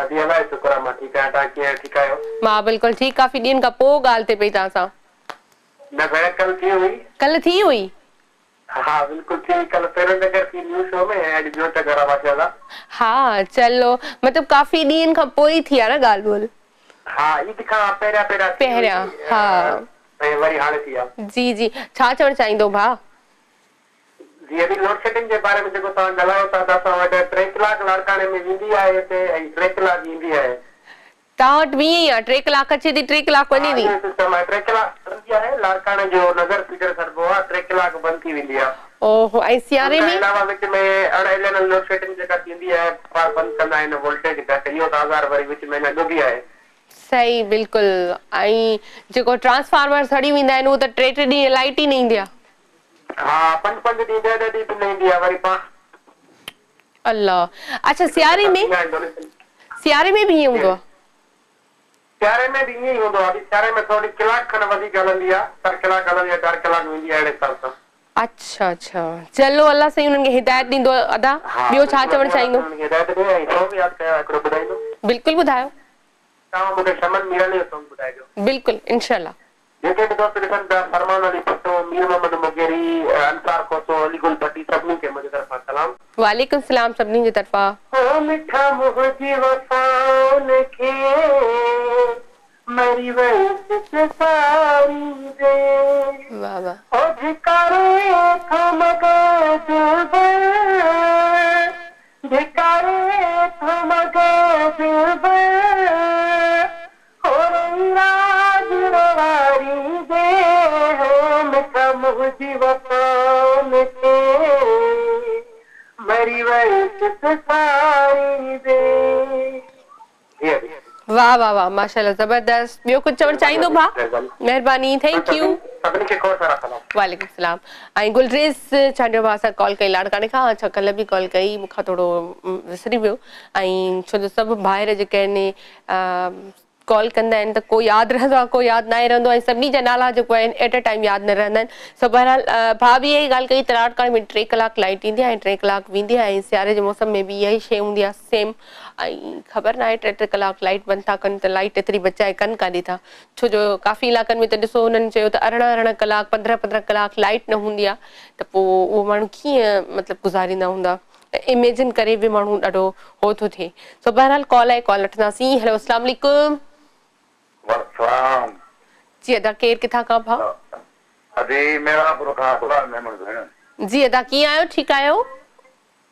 अभी अलाए शुक्र मां ठीक है ता के ठीक है मां बिल्कुल ठीक काफी दिन का पो गाल ते पे ता सा न भेण कल थी हुई कल थी हुई हाँ बिल्कुल थी कल पेरन नगर की न्यूज़ शो में एड जो टकरा माशाल्लाह हाँ चलो मतलब काफी दिन का पोई थी ना गाल बोल हाँ ईद का पेरा हाँ वरी हाल थी जी जी छा चवण चाहींदो भा जी अभी लोड शेडिंग के बारे में जेको तव्हां ॻाल्हायो था त असां वटि 3 कलाक लाड़काणे में वेंदी आहे हिते ऐं 3 कलाक ईंदी आहे तव्हां वटि वीअं ई आहे 3 कलाक अचे थी 3 कलाक वञे थी सिस्टम आहे 3 कलाक ईंदी आहे लाड़काणे जो नगर फीडर छॾिबो आहे 3 कलाक बंदि थी वेंदी आहे ओहो ऐं सियारे में अलावा विच में अड़ेलन लोड शेडिंग जेका थींदी आहे बंदि कंदा आहिनि वोल्टेज घटि इहो त आज़ार वरी विच में न ॾुबी आहे सही बिल्कुलु ऐं जेको ट्रांसफार्मर सड़ी वेंदा आहिनि उहो त 3 ॾींहं लाइट ई न ईंदी आहे हाँ 5 ॾींहं 10 ॾींहं बि न ईंदी आहे वरी अल्लाह अच्छा सियारे में भी ईअं हूंदो आहे सियारे में भी ईअं ई हूंदो आहे सियारे में थोरी कलाक खनि वधीक हलंदी आहे 4 कलाक हलंदी आहे 4 कलाक वेंदी आहे अहिड़े हिसाब सां अच्छा अच्छा चलो अल्लाह सही उन्हनि खे हिदायत ॾींदो अदा ॿियो छा चवण चाहींदो हिदायत ॾे ऐं सो बि यादि कयो हिकिड़ो ॿुधाईंदो बिल्कुलु ॿुधायो तव्हां मूंखे शमन मीरानी जो सॉन्ग ॿुधाइजो बिल्कुलु इंशाल्लाह जेके बि दोस्त ॾिसनि था फरमान अली भट्टो मीर मोहम्मद मुगेरी अंसार कोसो अलीगुल भट्टी सभिनी खे मुंहिंजी तरफ़ां सलाम वालेकुम सलाम सभिनी जी तरफ़ा ओ मिठा मुंहिंजी वफ़ाउन खे मरी वई सारी दे वाह वाह ओ धिकारे थो मगज धिकारे थो मगज राज रवारी दे हो मिठा मुंहिंजी वफ़ाउन खे मरी वई सारी दे वाह वाह वाह माशाल्लाह जबरदस्त ॿियो कुझु चवण चाहींदो भा महिरबानी थैंक यू सभिनी खे खोड़ सारा सलाम वालेकुम सलाम ऐं गुलरेज़ छांडियो भाउ असां कॉल कई लाड़काणे खां अच्छा कल्ह बि कॉल कई मूंखां थोरो विसरी वियो ऐं छो जो सभु ॿाहिरि जेके आहिनि कॉल कंदा आहिनि त को यादि रहंदो आहे को यादि न रहंदो आहे सभिनी जा नाला जेको आहिनि एट अ टाइम यादि न रहंदा आहिनि सो बहरहाल भाउ बि इहा ई ॻाल्हि कई त लाड़काणे में 3 कलाक लाइट ईंदी आहे ऐं 3 कलाक वेंदी आहे ऐं सियारे जे मौसम में बि इहा ई शइ हूंदी आहे सेम ऐं ख़बर न आहे 3 कलाक लाइट बंदि था कनि त लाइट एतिरी बचाए कनि काॾे था छो जो काफ़ी इलाइक़नि में त ॾिसो हुननि चयो त 18 कलाक 15 कलाक लाइट न हूंदी आहे त पोइ उहो माण्हू कीअं मतिलबु गुज़ारींदा हूंदा इमेजिन करे बि माण्हू ॾाढो हो थो थिए सो बहरहाल कॉल आहे कॉल वठंदासीं हेलो अस्सलाम वालेकुम जी अदा केर किथां खां भाउ अभी मेरा पुरखा खुदा मेमन भेण जी अदा कीअं आहियो ठीकु आहियो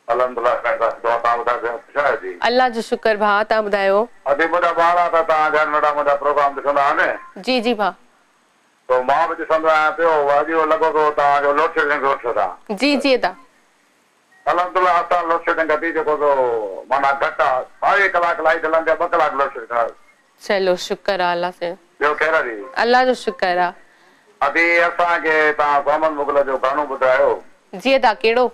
अल्हम्दुलिल्लाह दुआ तव्हां ॿुधायो ख़ुशि जी अल्लाह जो शुक्र भाउ तव्हां ॿुधायो अभी मुंहिंजा ॿार आहे त तव्हां जा नंढा मुंहिंजा प्रोग्राम ॾिसंदा आहिनि जी जी भाउ तो मां बि ॾिसंदो आहियां पियो अॼु इहो लॻो पियो तव्हांजो लोड शेडिंग जो वठो था जी जी अदा अल्हम्दुलिल्लाह असां लोड शेडिंग कढी जेको माना घटि आहे 22 कलाक लाइट हलंदी आहे 2 कलाक लोड शेडिंग आहे चलो शुक्र आहे अल्लाह से ॿियो ख़ैर जी अल्लाह जो शुक्र आहे अभी असांखे तव्हां मोहम्मद मुगल जो गानो ॿुधायो जी अदा कहिड़ो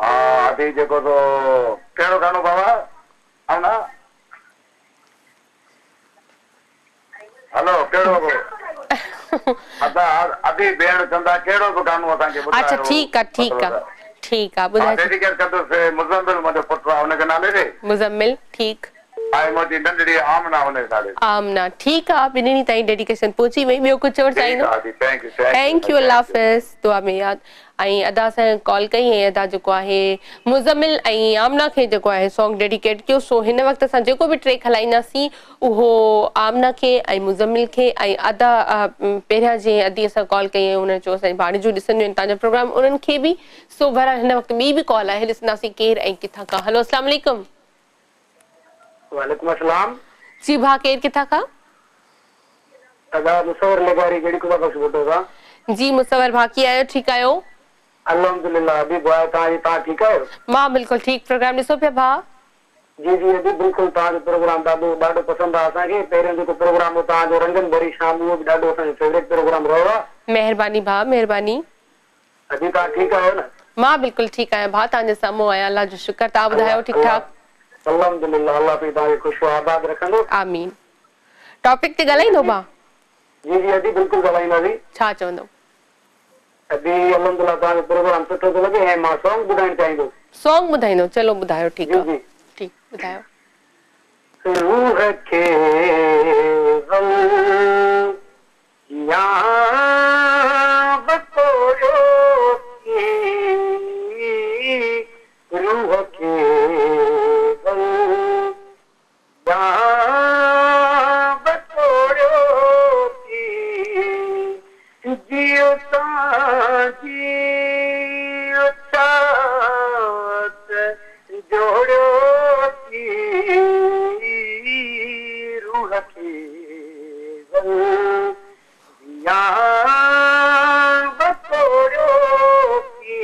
हा अभी जेको कहिड़ो गानो बाबा ऐं न हलो कहिड़ो अभी भेण चंदा कहिड़ो बि गानो असांखे ॿुधायो अच्छा ठीकु आहे ठीकु आहे ठीकु आहे ॿुधाए डेडिकेट कंदुसि मुज़म्मिल मुंहिंजो पुटु आहे हुनजे नाले ते मुज़म्मिल ठीकु ऐं मुंहिंजी नंढड़ी आमना हुनजे नाले ते आमना ठीकु आहे ॿिन्हिनि ताईं डेडिकेशन पहुची वई ॿियो कुझु चवणु चाहींदो थैंक यू अल्लाह हाफ़िज़ दुआ में यादि ऐं अदा असां कॉल कई ऐं अदा जेको आहे मुज़म्मिल ऐं आमना खे जेको आहे सॉन्ग डेडिकेट कयो सो हिन वक़्तु असां जेको बि ट्रैक हलाईंदासीं उहो आमना खे ऐं मुज़म्मिल खे ऐं अदा पहिरियां जीअं अदी असां कॉल कई हुन चयो असांजी भाणिजूं ॾिसंदियूं आहिनि तव्हांजो प्रोग्राम उन्हनि खे बि सो बहरहाल हिन वक़्तु ॿी बि कॉल आहे ॾिसंदासीं केरु ऐं किथां खां हलो अस्सलाम वालेकुम वालेकुम अस्सलाम जी भाउ केरु किथां खां अदा मुसवर लगारी गड़ी को बख्श बोलूंगा जी मुसवर भाउ कीअं आहियो ठीकु आहियो अल्हम्दुलिल्लाह अभी बुआ तव्हां ठीकु आहियो मां बिल्कुलु ठीकु प्रोग्राम ॾिसो पिया भाउ जी जी अभी बिल्कुलु तव्हांजो प्रोग्राम ॾाढो पसंदि आहे असांखे पहिरियों जेको प्रोग्राम हो तव्हांजो रंगन भरी शाम उहो बि ॾाढो असांजो फेवरेट प्रोग्राम रहियो आहे महिरबानी भाउ महिरबानी अभी तव्हां ठीकु आहियो न मां बिल्कुलु ठीकु आहियां भाउ तव्हांजे साम्हूं आहियां अल्लाह जो शुक्र तव्हां ॿुधायो ठीकु ठाक अल्हम्दुलिल्लाह अल्लाह पई तव्हांखे ख़ुशि आबाद रखंदो आमीन टॉपिक ते ॻाल्हाईंदो भाउ जी जी अभी बिल्कुलु ॻाल्हाईंदासीं छा चवंदो अभी अल्हम्दुलिल्लाह तव्हांजो प्रोग्राम सुठो थो लॻे ऐं मां सॉन्ग ॿुधाइणु चाहींदुसि सॉन्ग ॿुधाईंदो चलो ॿुधायो ठीकु जी आहे ठीकु ॿुधायो रूह के गम यहाँ बतोड़ो की रूह के गम यहाँ बतोड़ो की जियो साथ जोड़ो की रूह के गम यहाँ बतोड़ो की।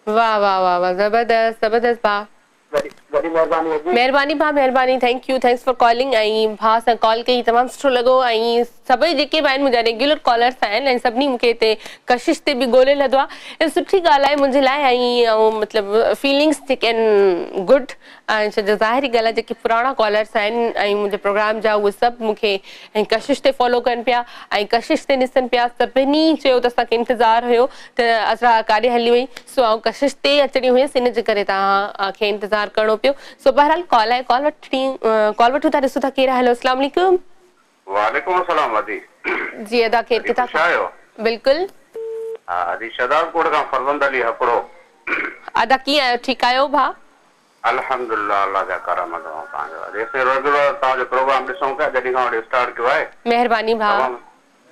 वाह वाह वाह वाह, जबरदस्त जबरदस्त भा, बड़ी मेहरबानी मेहरबानी भा, मेहरबानी। Thank U, thanks for calling. ऐं भा सां कॉल कई तमामु सुठो लॻो। ऐं सभई जेके बि आहिनि मुंहिंजा रेगुलर कॉलर्स आहिनि ऐं सभिनी मूंखे हिते कशिश ते बि ॻोल्हे लधो आहे। सुठी ॻाल्हि आहे मुंहिंजे लाइ। ऐं मतिलबु फीलिंग्स जेके आहिनि गुड। ऐं छो ज़ाहिरी ॻाल्हि आहे जेके पुराणा कॉलर्स आहिनि ऐं मुंहिंजे प्रोग्राम जा उहे सभु मूंखे ऐं कशिश ते फॉलो कनि पिया ऐं कशिश ते ॾिसनि पिया। सभिनी चयो त असांखे इंतज़ारु हुयो त असां काॾे हली वई, सो आउं कशिश ते अचणी हुयसि, इन जे करे तव्हांखे इंतज़ारु करिणो पियो। सो बहरहाल कॉल आहे, कॉल वठूं था, ॾिसो था केरु आहे। हेलो, अस्सलाम वालेकुम। वालेकुम अस्सलाम वादी। जी अदा, केरु किथां? बिल्कुलु। हा, अदी शदाबकोट खां फरवंद अली हकड़ो। अदा कीअं आहियो? ठीकु आहियो भा? अल्हम्दुलिल्लाह, अल्लाह जा करम अथव तव्हांजो। जेसिताईं रेगुलर तव्हांजो प्रोग्राम ॾिसूं पिया जॾहिं खां वठी स्टार्ट कयो आहे। महिरबानी भा,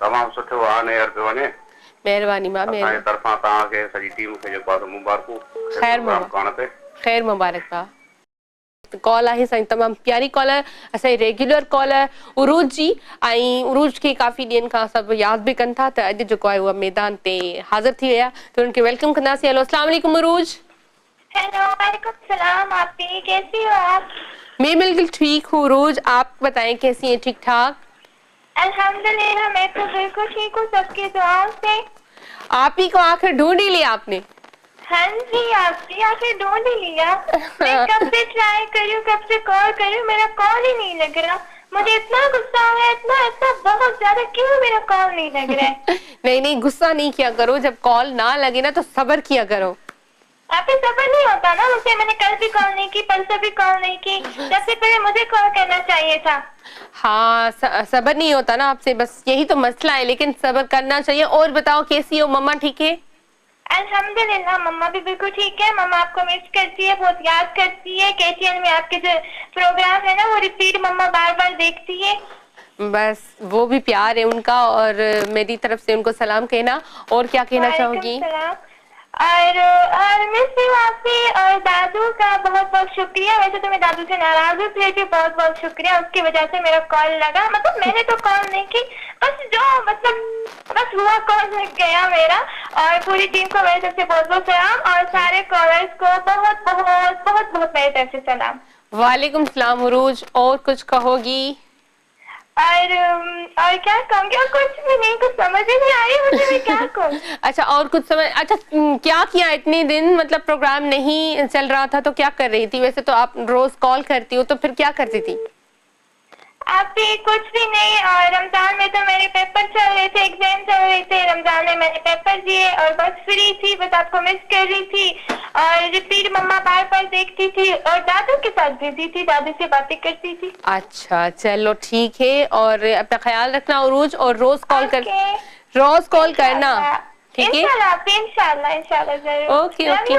तमामु सुठो ऑन एयर पियो वञे। महिरबानी भा, असांजे तरफ़ां तव्हांखे सॼी टीम खे जेको आहे मुबारकूं। ख़ैर मुबारक भा। कॉल आहे साईं, तमामु प्यारी कॉल आहे, असांजी रेगुलर कॉल आहे उरूज जी। ऐं उरूज खे काफ़ी ॾींहंनि खां सभु यादि बि कनि था, त अॼु जेको आहे उहा मैदान ते हाज़िर थी विया, त उन्हनि खे वेलकम कंदासीं। हेलो, अस्सलाम वालेकुम उरूज। हेलो, वालेकुम सलाम। आप कैसी हो आप? मैं बिल्कुल ठीक हूँ उरूज, आप बताएं कैसी हैं? ठीक ठाक? अल्हम्दुलिल्लाह, मैं तो बिल्कुल ठीक हूँ सबकी दुआओं से। आप ही को आखिर ढूंढ ही लिया आपने। हाँ जी, आपकी आखिर ढूंढ ही लिया। मैं कब से ट्राई करूँ, कब से कॉल करूँ, मेरा कॉल ही नहीं लग रहा। मुझे इतना गुस्सा है, इतना इतना बहुत ज्यादा, क्यों मेरा कॉल नहीं लग रहा है? नहीं नहीं, गुस्सा नहीं किया करो, जब कॉल ना लगे ना तो सब्र किया करो। आप ही सब्र नहीं होता ना मुझसे। मैंने कल भी कॉल नहीं की, परसों भी कॉल नहीं की, सबसे पहले मुझे कॉल करना चाहिए था। हाँ, सब्र नहीं होता ना आपसे, बस यही तो मसला है, लेकिन सब्र करना चाहिए। और बताओ कैसी हो? मम्मा ठीक है? अल्हम्दुलिल्लाह, मम्मा भी बिल्कुल ठीक है। मम्मा आपको मिस करती है, बहुत याद करती है। KTN में आपके जो प्रोग्राम है ना, वो रिपीट मम्मा बार बार देखती है। बस वो भी प्यार है उनका, और मेरी तरफ से उनको सलाम कहना। और क्या कहना चाहोगी? और मिस यू आपकी, और दादू का बहुत बहुत शुक्रिया। वैसे तो मैं दादू से नाराज हूँ, फिर भी बहुत बहुत शुक्रिया, उसकी वजह से मेरा कॉल लगा। मतलब मैंने तो कॉल नहीं की, बस बस हुआ, कॉल लग गया मेरा। और पूरी टीम को मेरी तरफ से बहुत बहुत सलाम, और सारे कॉलर्स को बहुत बहुत बहुत बहुत मेरी तरफ से सलाम। वालेकुम सलाम उरूज, और कुछ कहोगी? और क्या कहूँगी? और कुछ भी नहीं, कुछ समझ ही नहीं आ रही मुझे, मैं क्या कहूँ। अच्छा, और कुछ समझ? अच्छा, क्या किया इतने दिन? मतलब प्रोग्राम नहीं चल रहा था तो क्या कर रही थी? वैसे तो आप रोज कॉल करती हो, तो फिर क्या करती थी? आप भी कुछ भी नहीं। और रमजान में तो मेरे पेपर चल रहे थे, एग्जाम चल रहे थे। रमजान में मैंने पेपर दिए और बस फ्री थी, बस आपको मिस कर रही थी। और रिपीट मम्मा बार बार देखती थी, और दादू के साथ बिजी थी, दादू से बातें करती थी। अच्छा, चलो ठीक है, और अपना ख्याल रखना उरूज, और रोज कॉल करना, ठीक है? इंशाल्लाह जरूर। Okay okay,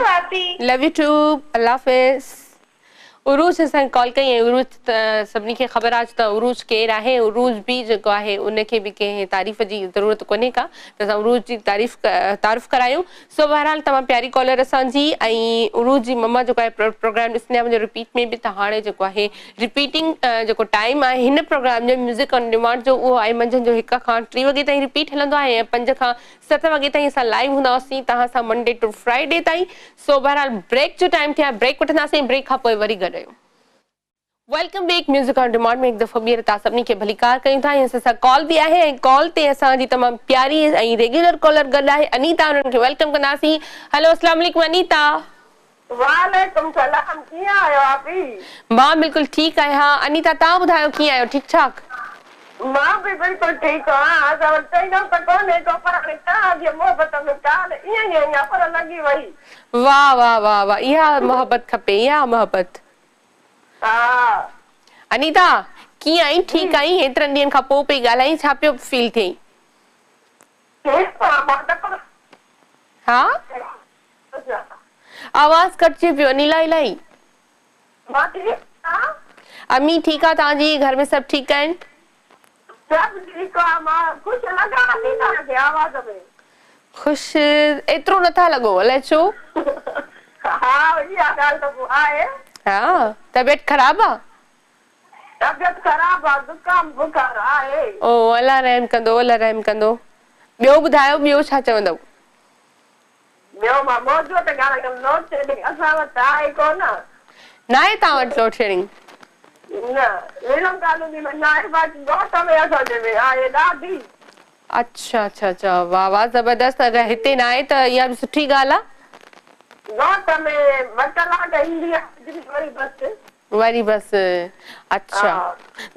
love you too, अल्लाह हाफिज। उरूज असां कॉल कई ऐं उरूज सभिनी खे ख़बर आहे त उरूज केरु आहे। उरूज बि जेको आहे उनखे बि कंहिं तारीफ़ जी ज़रूरत कोन्हे का, त असां उरूज जी तारीफ़ करायूं। सो बहरहाल तमामु प्यारी कॉलर असांजी। ऐं उरूज जी मम्मा जेको आहे प्रोग्राम ॾिसंदी आहे मुंहिंजो रिपीट में बि, त हाणे जेको आहे रिपीटिंग जेको टाइम आहे हिन प्रोग्राम जो म्यूज़िक ऑन डिमांड जो, उहो आहे मंझंदि जो 1 खां 3 वॻे ताईं रिपीट हलंदो आहे, ऐं 5 खां 7 वॻे ताईं असां लाइव हूंदासीं तव्हां सां मंडे टू फ्राइडे ताईं। सो बहरहाल ब्रेक जो टाइम थियो आहे, ब्रेक वठंदासीं, ब्रेक खां पोइ वरी गॾु आहियूं। Welcome back music on demand में। एक दफ़ो ॿीहर तव्हां सभिनी खे भली कार कयूं था। असां कॉल बि आहे, ऐं कॉल ते असांजी तमामु प्यारी ऐं रेगुलर कॉलर गॾु आहे अनीता, उन्हनि खे वेलकम कंदासीं। हेलो, अस्सलाम वालेकुम अनीता। वालेकुम सलाम, कीअं आहियो आप? मां बिल्कुलु ठीकु आहियां। अनीता, तव्हां ॿुधायो कीअं आहियो? ठीकु ठाक? मां भी बिल्कुल ठीक हूँ। असां वटि चईंदो त कोन्हे को, पर तव्हांजी मोहबत में ॻाल्हि ईअं ई पर लॻी वई। वाह वाह वाह वाह, इहा मोहबत खपे, इहा मोहबत। हाँ अनीता कीअं आई ठीक आई हेतिरनि ॾींहंनि खां पोइ पई ॻाल्हाई छा पियो फील थिए ठीक है बहुत तक हाँ आवाज कटजे पियो अनिला इलाही बात ये हाँ अम्मी ठीक आहे तव्हांजी घर में सभु ठीकु आहिनि सब ठीक है मां कुछ लगा नहीं था के आवाज में ख़ुशि एतिरो नथा लॻो अलाए छो हाँ ये गाल तो आए हा तबियत ख़राब आहे तबियत खराब है जुकाम बुखार आए ओ अल्लाह रहम कंदो अल्लाह रहम कंदो ॿियो ॿुधायो ॿियो छा चवंदव मैं मां मौजूद ते गाना कम नोट से असा वट आए को ना न आहे तव्हां वटि लोड शेडिंग ना एलम कालू नी में ना बात गोट में असा में आए दादी अच्छा अच्छा अच्छा वाह वाह ज़बरदस्त अगरि हिते न आहे त इहा बि सुठी ॻाल्हि आहे गोट में मटला का इंडिया वरी बस वरी बसि अच्छा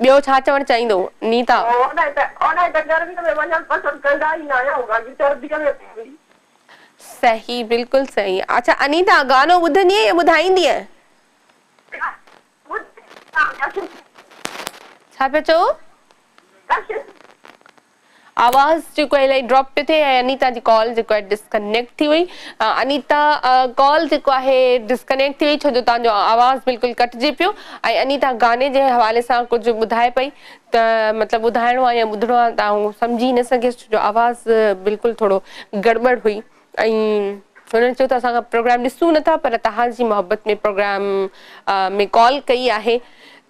ॿियो छा चवणु चाहींदो नीता ओने त गर्मी में वञण पसंद कंदा ई न आहियूं बाक़ी सर्दीअ में सही बिल्कुलु सही अच्छा अनीता गानो ॿुधंदी या ॿुधाईंदी छा पिया चओ आवाज़ जेको इलाही ड्रॉप पियो थिए ऐं अनीता जी कॉल जेको आहे डिस्कनेक्ट थी वई अनीता कॉल जेको आहे डिस्कनेक्ट थी वई छो जो तव्हांजो आवाज़ बिल्कुलु कटिजे पियो ऐं अनीता गाने जे हवाले सां कुझु ॿुधाए पई त मतिलबु ॿुधाइणो आहे या ॿुधणो आहे त आउं सम्झी न सघियसि छो जो आवाज़ बिल्कुलु थोरो गड़बड़ हुई ऐं हुननि चयो त असां प्रोग्राम ॾिसूं नथा पर तव्हांजी मोहबत में प्रोग्राम में कॉल कई आहे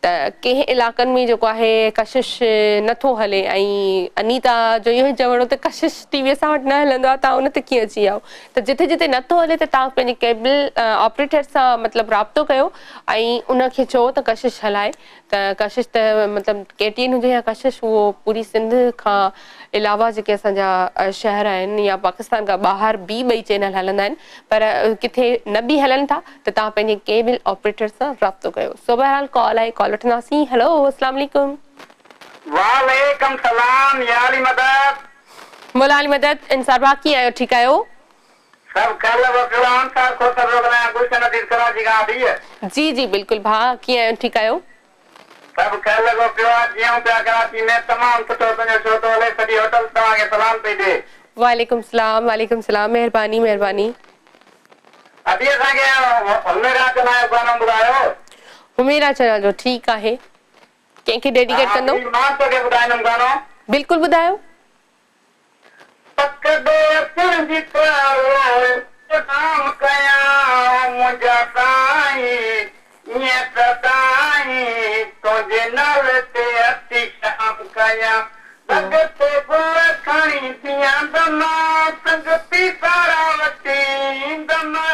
त कंहिं इलाइक़नि में जेको आहे कशिश नथो हले ऐं अनीता जो इहो ई चवणो त कशिश टीवी असां वटि न हलंदो आहे तव्हां उन ते कीअं अची विया त जिथे जिथे नथो हले त तव्हां पंहिंजे केबल ऑपरेटर सां मतिलबु राब्तो कयो ऐं उनखे चओ त कशिश हलाए त कशिश त मतिलबु KTN हुजे या कशिश उहो पूरी सिंध खां अलावा जेके असांजा शहर आहिनि या पाकिस्तान खां ॿाहिरि बि ॿई चैनल हलंदा आहिनि पर किथे न बि हलनि था त तव्हां पंहिंजे केबल ऑपरेटर सां राब्तो कयो सो बहरहाल कॉल आहे कॉल वठंदासीं हेलो अस्सलाम वालेकुम वालेकुम सलाम यारी मदद मौलानी मदद इंसार भाउ कीअं आहियो ठीकु आहियो सब कल वकलान सां को सब रोगना गुलशन नदीर कराची का दी है जी जी बिल्कुल भाउ कीअं आहियो ठीकु आहियो सब कल वकला जियो पिया कराची में तमाम सुठो तुंहिंजो छो तो हले सॼी होटल तव्हांखे सलाम पई ॾे वालेकुम सलाम महिरबानी महिरबानी अभी असांखे हुमेरा चनायो गानो ॿुधायो हुमेरा चना जो ठीकु आहे कंहिंखे डेडिकेट कंदो मां तोखे ॿुधाईंदुमि गानो बिल्कुलु ॿुधायो पक दे तुंहिंजी काम कयां मुंहिंजा ताईं ईअं त ताईं तुंहिंजे नाल ते अती शाम कयां पग ते गुल खणी बीहंदमि संगती सारा वठी ईंदमि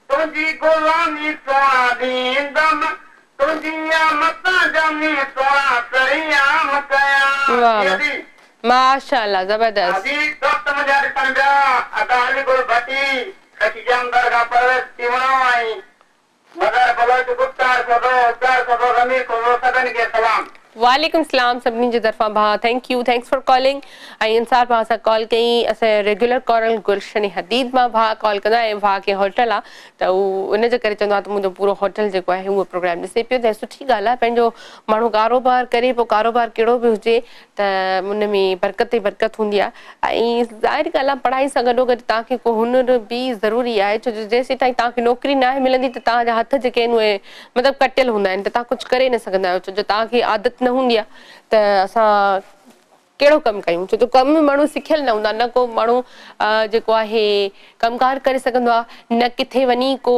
तुंहिंजी गुलामी सोना ॾींदमि तुंहिंजी मतां ॼमी सोना सरियाम कयां माशाअल्लाह जबरदस्त अभी दोस्त मुझे समझा अदाली को बटी कची जमदर का परवेश तिवणो आई मगर बलोच गुप्तार को दो रमीर को सदन के सलाम वालेकुम सलाम सभिनी जे तरफ़ां भाउ थैंक्स फॉर कॉलिंग ऐं इंसार भाउ सां कॉल कई असांजे रेगुलर कॉल गुलशन हदीद मां भाउ कॉल कंदो ऐं भाउ खे होटल आहे त उहो उनजे करे चवंदो आहे त मुंहिंजो पूरो होटल जेको आहे उहो प्रोग्राम ॾिसे पियो त सुठी ॻाल्हि आहे पंहिंजो माण्हू कारोबार करे पोइ कारोबार कहिड़ो बि हुजे त उन में बरकत ई बरकत हूंदी आहे ऐं ज़ाहिर ॻाल्हि आहे पढ़ाई सां गॾो गॾु तव्हांखे को हुनर बि ज़रूरी आहे छो जो जेसीं ताईं तव्हांखे नौकिरी न मिलंदी त तव्हांजा हथ जेके आहिनि उहे मतिलबु कटियल हूंदा आहिनि त तव्हां कुझु करे न सघंदा आहियो छो जो तव्हांखे आदत न हूंदी आहे त असां कहिड़ो कमु कयूं छो जो कमु माण्हू सिखियल न हूंदा न को माण्हू जेको आहे कमकार करे सघंदो आहे न किथे वञी को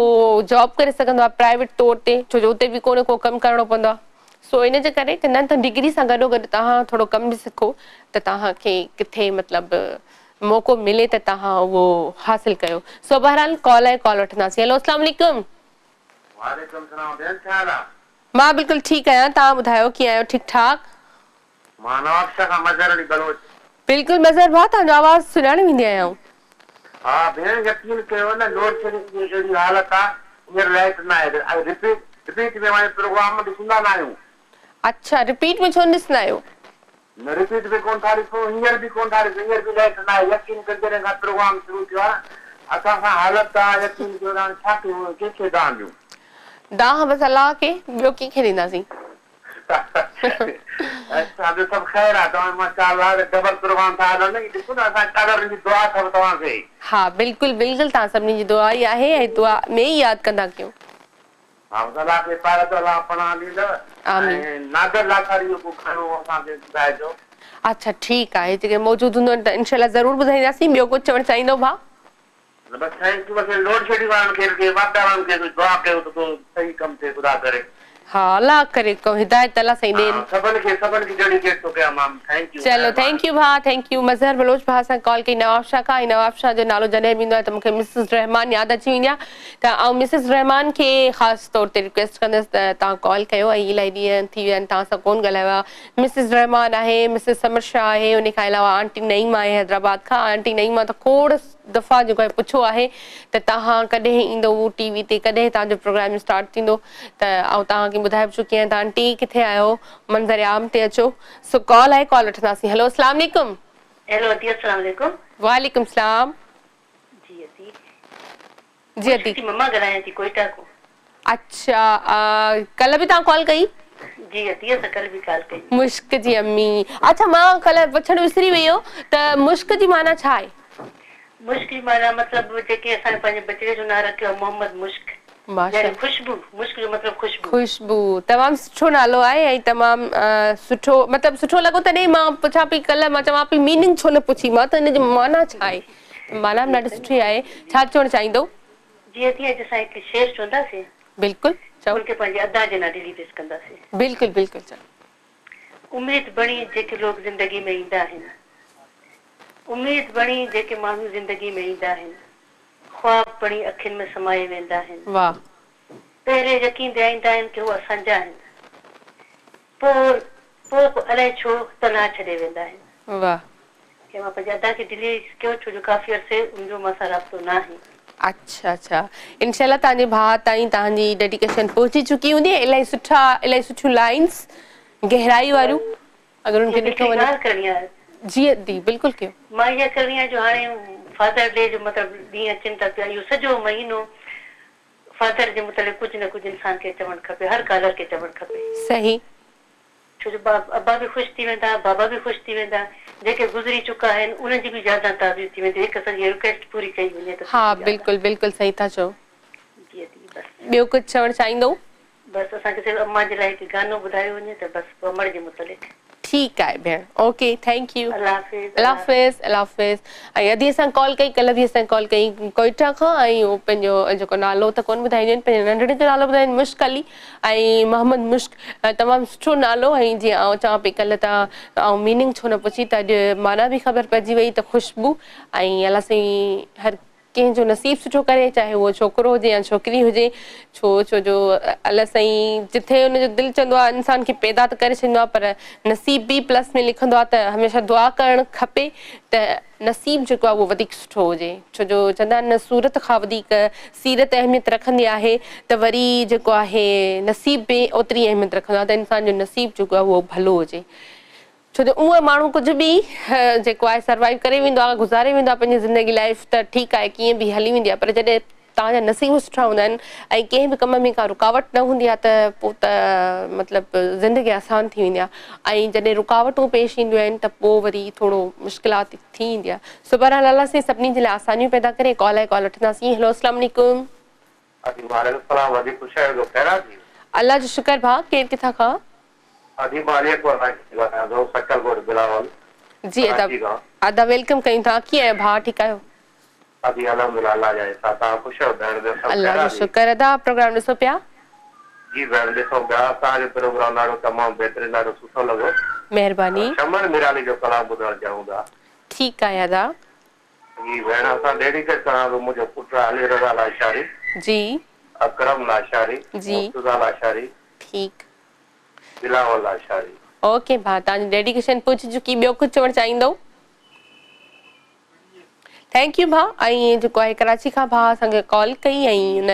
जॉब करे सघंदो आहे प्राइवेट तौर ते छो जो उते बि को न को कमु करिणो पवंदो आहे सो इन जे करे चवंदा आहिनि त डिग्री सां गॾो गॾु तव्हां थोरो कमु बि सिखो त तव्हांखे किथे मतिलबु मौक़ो मिले त तव्हां उहो हासिल कयो सो बहरहाल कॉल आहे कॉल वठंदासीं हेलो अस्सलाम वालेकुम वालेकुम सलाम भेण छा हाल आहे मां बिल्कुलु ठीकु आहियां तव्हां ॿुधायो कीअं आहियो ठीकु ठाक मां नवाबशाह खां मज़र अली बलोच बिल्कुलु मज़र भाउ तव्हांजो आवाज़ सुञाणे वेंदी आहियां हा भेण यकीन कयो न लोड शेडिंग जी अहिड़ी हालत आहे हींअर लाइट न आहे रिपीट में हाणे प्रोग्राम ॾिसंदा न आहियूं अच्छा रिपीट में छो न ॾिसंदा आहियो न रिपीट में कोन था ॾिसूं हींअर बि कोन था ॾिसूं हींअर बि लाइट न आहे यकीन कर जॾहिं खां प्रोग्राम शुरू थियो आहे असां सां हालत आहे यकीन कयो छा कयूं कंहिंखे तव्हां ॾियूं दाह बस अल्लाह के ॿियो कंहिंखे ॾींदासीं। असांजो सभु ख़ैर आहे, तव्हां माशाअल्लाह डबल कुर्बान था हलनि, ॾिसो न असां कदर जी दुआ अथव तव्हांखे। हा बिल्कुलु बिल्कुलु, तव्हां सभिनी जी दुआ ई आहे ऐं दुआ में ई यादि कंदा कयूं। अल्लाह खे पारत अल्लाह पनाह ॾींदव। आमीन। ऐं नादर लाखारी जो खणो असांखे ॿुधाइजो। अच्छा ठीकु आहे, जेके मौजूदु हूंदो त इनशाला ज़रूरु ॿुधाईंदासीं। ॿियो कुझु चवणु चाहींदो भाउ? बस थैंक यू, बस लोड शेडिंग वारनि खे वापदारनि खे दुआ कयो त को सही कम थिए खुदा करे। हा अल्लाह करे को हिदायत अल्लाह सही ॾेन। सभिनि खे डेडिकेट थो कयां मां। Thank U. चलो थैंक यू भाउ, थैंक यू। मज़हर बलोच भाउ सां कॉल कई नवाब शाह खां। ऐं नवाब शाह जो नालो जॾहिं बि ईंदो आहे त मूंखे मिसिस रहमान यादि अची वेंदी आहे, त आउं मिसिस रहमान खे ख़ासि तौर ते रिक्वेस्ट कंदसि त तव्हां कॉल कयो। ऐं इलाही ॾींहं थी विया आहिनि तव्हां सां कोन ॻाल्हायो आहे। मिसिस रहमान आहे, मिसिस समर शाह आहे, उन खां अलावा आंटी नईमा आहे हैदराबाद खां। आंटी नईमा त खोड़ दफ़ा जेको आहे पुछो आहे त तव्हां कॾहिं ईंदो टीवी ते, कॾहिं तव्हांजो प्रोग्राम स्टार्ट थींदो, त आउं तव्हांखे ॿुधाए बि चुकी आहियां त आंटी किथे आहियो, मंज़र आम ते अचो। सो कॉल आहे, कॉल वठंदासीं। हेलो अस्सलाम वालेकुम। हेलो अती, अस्सलाम वालेकुम। वालेकुम सलाम। जी अती। जी अती। मम्मा ॻाल्हायां थी कोयटा को। अच्छा कल्ह बि तव्हां कॉल कई? जी अती, असां कल्ह बि कॉल कई। मुश्क जी अम्मी। अच्छा मां कल्ह पुछणु विसरी वई हो त मुश्क जी माना छा आहे? मुश्क जी माना मतिलबु जेके असां पंहिंजे बचे जो नालो रखियो मोहम्मद मुश्क। माशाअल्लाह। खुशबू, मुश्क जो मतिलबु खुशबू। खुशबू तमामु सुठो नालो आहे ऐं तमामु सुठो, मतिलबु सुठो लॻो। तॾहिं मां पुछां पई कल्ह, मां चवां पई मीनिंग छो न पुछी मां, त हिनजी माना छा आहे? माना बि ॾाढी सुठी आहे। छा चवणु चाहींदो? जीअं तीअं असां हिकु शेर चवंदासीं। बिल्कुलु चओ। उनखे पंहिंजे अदा जे नाले पेश कंदासीं। बिल्कुलु बिल्कुलु चओ। उम्मीद बणी जेके लोग ज़िंदगी में ईंदा आहिनि, उम्मीद बणी जेके माण्हू ज़िंदगी में ईंदा आहिनि, ख्वाब बणी अखियुनि में समाए वेंदा आहिनि। वाह। पहिरें यकीन ॾियाईंदा आहिनि कि हू असांजा आहिनि, पोइ अलाए छो तनाह छॾे वेंदा आहिनि। वाह। कि मां पंहिंजे अदा खे डिलीट कयो, छो जो काफ़ी अरसे उनजो मां सां राब्तो न आहे। अच्छा अच्छा, इनशाला तव्हांजे भाउ ताईं तव्हांजी डेडिकेशन पहुची चुकी हूंदी। इलाही सुठा, इलाही सुठियूं लाइन्स, गहराई वारियूं, अगरि उनखे ॾिठो वञे। करणी आहे। जी दी बिल्कुलु कयो। मां इहा करणी आहे जो हाणे फादर डे जो मतिलबु ॾींहं अचनि था पिया, इहो सॼो महीनो फादर जे मुतालिक़ कुझु न कुझु इंसान खे चवणु खपे, हर कालर खे चवणु खपे। सही। छो जो अब्बा बि ख़ुशि थी वेंदा, बाबा बि ख़ुशि थी वेंदा, जेके गुज़री चुका आहिनि उन्हनि जी बि यादां ताज़ियूं थी वेंदियूं, हिकु असांजी रिक्वेस्ट पूरी कई वञे त। हा बिल्कुलु बिल्कुलु सही था चओ। जी जी। बसि ॿियो कुझु चवणु चाहींदो? बसि असांखे सिर्फ़ु अम्मा जे लाइ हिकु गानो ॿुधायो वञे त बसि अमर जे मुतालिक़। ठीकु आहे भेण, ओके थैंक यू। अल्लाह हाफ़िज़। अल्लाह हाफ़िज़। अल्लाह हाफ़िज़। ऐं अॼु असां कॉल कई, कल्ह बि असां कॉल कई कोयटा खां। ऐं उहो पंहिंजो जेको नालो त कोन ॿुधाईंदियूं आहिनि, पंहिंजे नंढड़े जो नालो ॿुधाईनि, मुश्क अली ऐं मोहम्मद मुश्क। तमामु सुठो नालो। ऐं जीअं आउं चवां पई कल्ह त ऐं मीनिंग छो न पुछी, त अॼु माना बि ख़बर पइजी वई त खुशबू। ऐं अलाह साईं हर कंहिंजो नसीबु सुठो करे, चाहे उहो छोकिरो हुजे या छोकिरी हुजे। छो जो अलाह साईं जिथे हुनजो दिलि चवंदो आहे इंसान खे पैदा त करे छॾींदो आहे, पर नसीब बि प्लस में लिखंदो आहे। त हमेशह दुआ करणु खपे त नसीब जेको आहे उहो वधीक सुठो हुजे। छो जो चवंदा आहिनि न, सूरत खां वधीक सीरत अहमियत रखंदी आहे, त वरी जेको आहे नसीब बि ओतिरी अहमियत रखंदो आहे, त इंसान जो नसीब जेको आहे उहो भलो हुजे। छो जो उहो माण्हू कुझु बि जेको आहे सर्वाइव करे वेंदो आहे, गुज़ारे वेंदो आहे पंहिंजी ज़िंदगी लाइफ, त ठीकु आहे कीअं बि हली वेंदी आहे। पर जॾहिं तव्हांजा नसीब सुठा हूंदा आहिनि ऐं कंहिं बि कम में का रुकावट न हूंदी आहे, त पोइ त मतिलबु ज़िंदगी आसान थी वेंदी आहे। ऐं जॾहिं रुकावटूं पेश ईंदियूं आहिनि त पोइ वरी थोरो मुश्किलात थी ईंदी आहे। सो बहरहाल अल्लाह साईं सभिनी जे लाइ आसानियूं पैदा करे। कॉल आहे, कॉल वठंदासीं। हेलो अस्सलाम वालेकुम। अल्लाह जो शुक्र भाउ, केरु किथां खां? जी अदा वेलकम कयूं था। कीअं आहियो भाउ, ठीकु आहियो? अल्लाह जो शुक्र। अदा प्रोग्राम ॾिसो पिया? जी भेण ॾिसो पिया, तव्हांजो प्रोग्राम ॾाढो तमामु बहितरीनु, ॾाढो सुठो लॻो। महिरबानी। शमन मिराली जो कलाम ॿुधणु चाहियूं था। ठीकु आहे अदा। जी भेण, असां डेडिकेट करा थो मुंहिंजो पुटु अली रज़ा लाशारी जी, अकरम लाशारी जी, मुर्तज़ा लाशारी, ठीकु, बिलावल लाशारी। ओके भाउ, तव्हांजी डेडिकेशन पहुची चुकी। ॿियो कुझु चवणु चाहींदो? थैंक यू भाउ। ऐं जेको आहे कराची खां भाउ असांखे कॉल कई ऐं हुन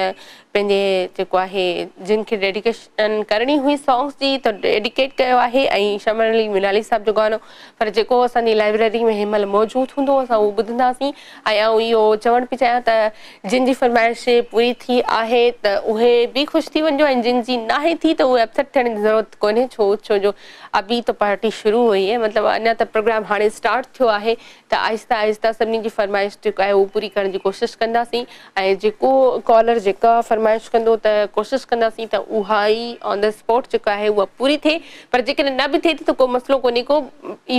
पंहिंजे जेको आहे जिन खे डेडिकेशन करणी हुई सॉन्ग्स जी त डेडिकेट कयो आहे ऐं शमन अली मिनाली साहिब जो गानो पर जेको असांजी लाइब्रेरी में हिन महिल मौजूदु हूंदो असां उहो ॿुधंदासीं ऐं आउं इहो चवणु पई चाहियां त जिन जी फरमाइश पूरी थी आहे त उहे बि ख़ुशि थी वञिजो ऐं जिन जी नाहे थी त उहे अपसेट थियण जी ज़रूरत कोन्हे छो जो अभी त पार्टी शुरू हुई है मतिलबु अञा त प्रोग्राम हाणे स्टार्ट थियो आहे त आहिस्ता आहिस्ता सभिनी जी फरमाइश जेको आहे उहो पूरी करण जी कोशिशि कंदासीं ऐं जेको कॉलर जेका फरमाइश कंदो त कोशिशि कंदासीं त उहा ई ऑन द स्पॉट जेको आहे उहा पूरी थिए पर जेकॾहिं न बि थिए थी त को मसइलो कोन्हे को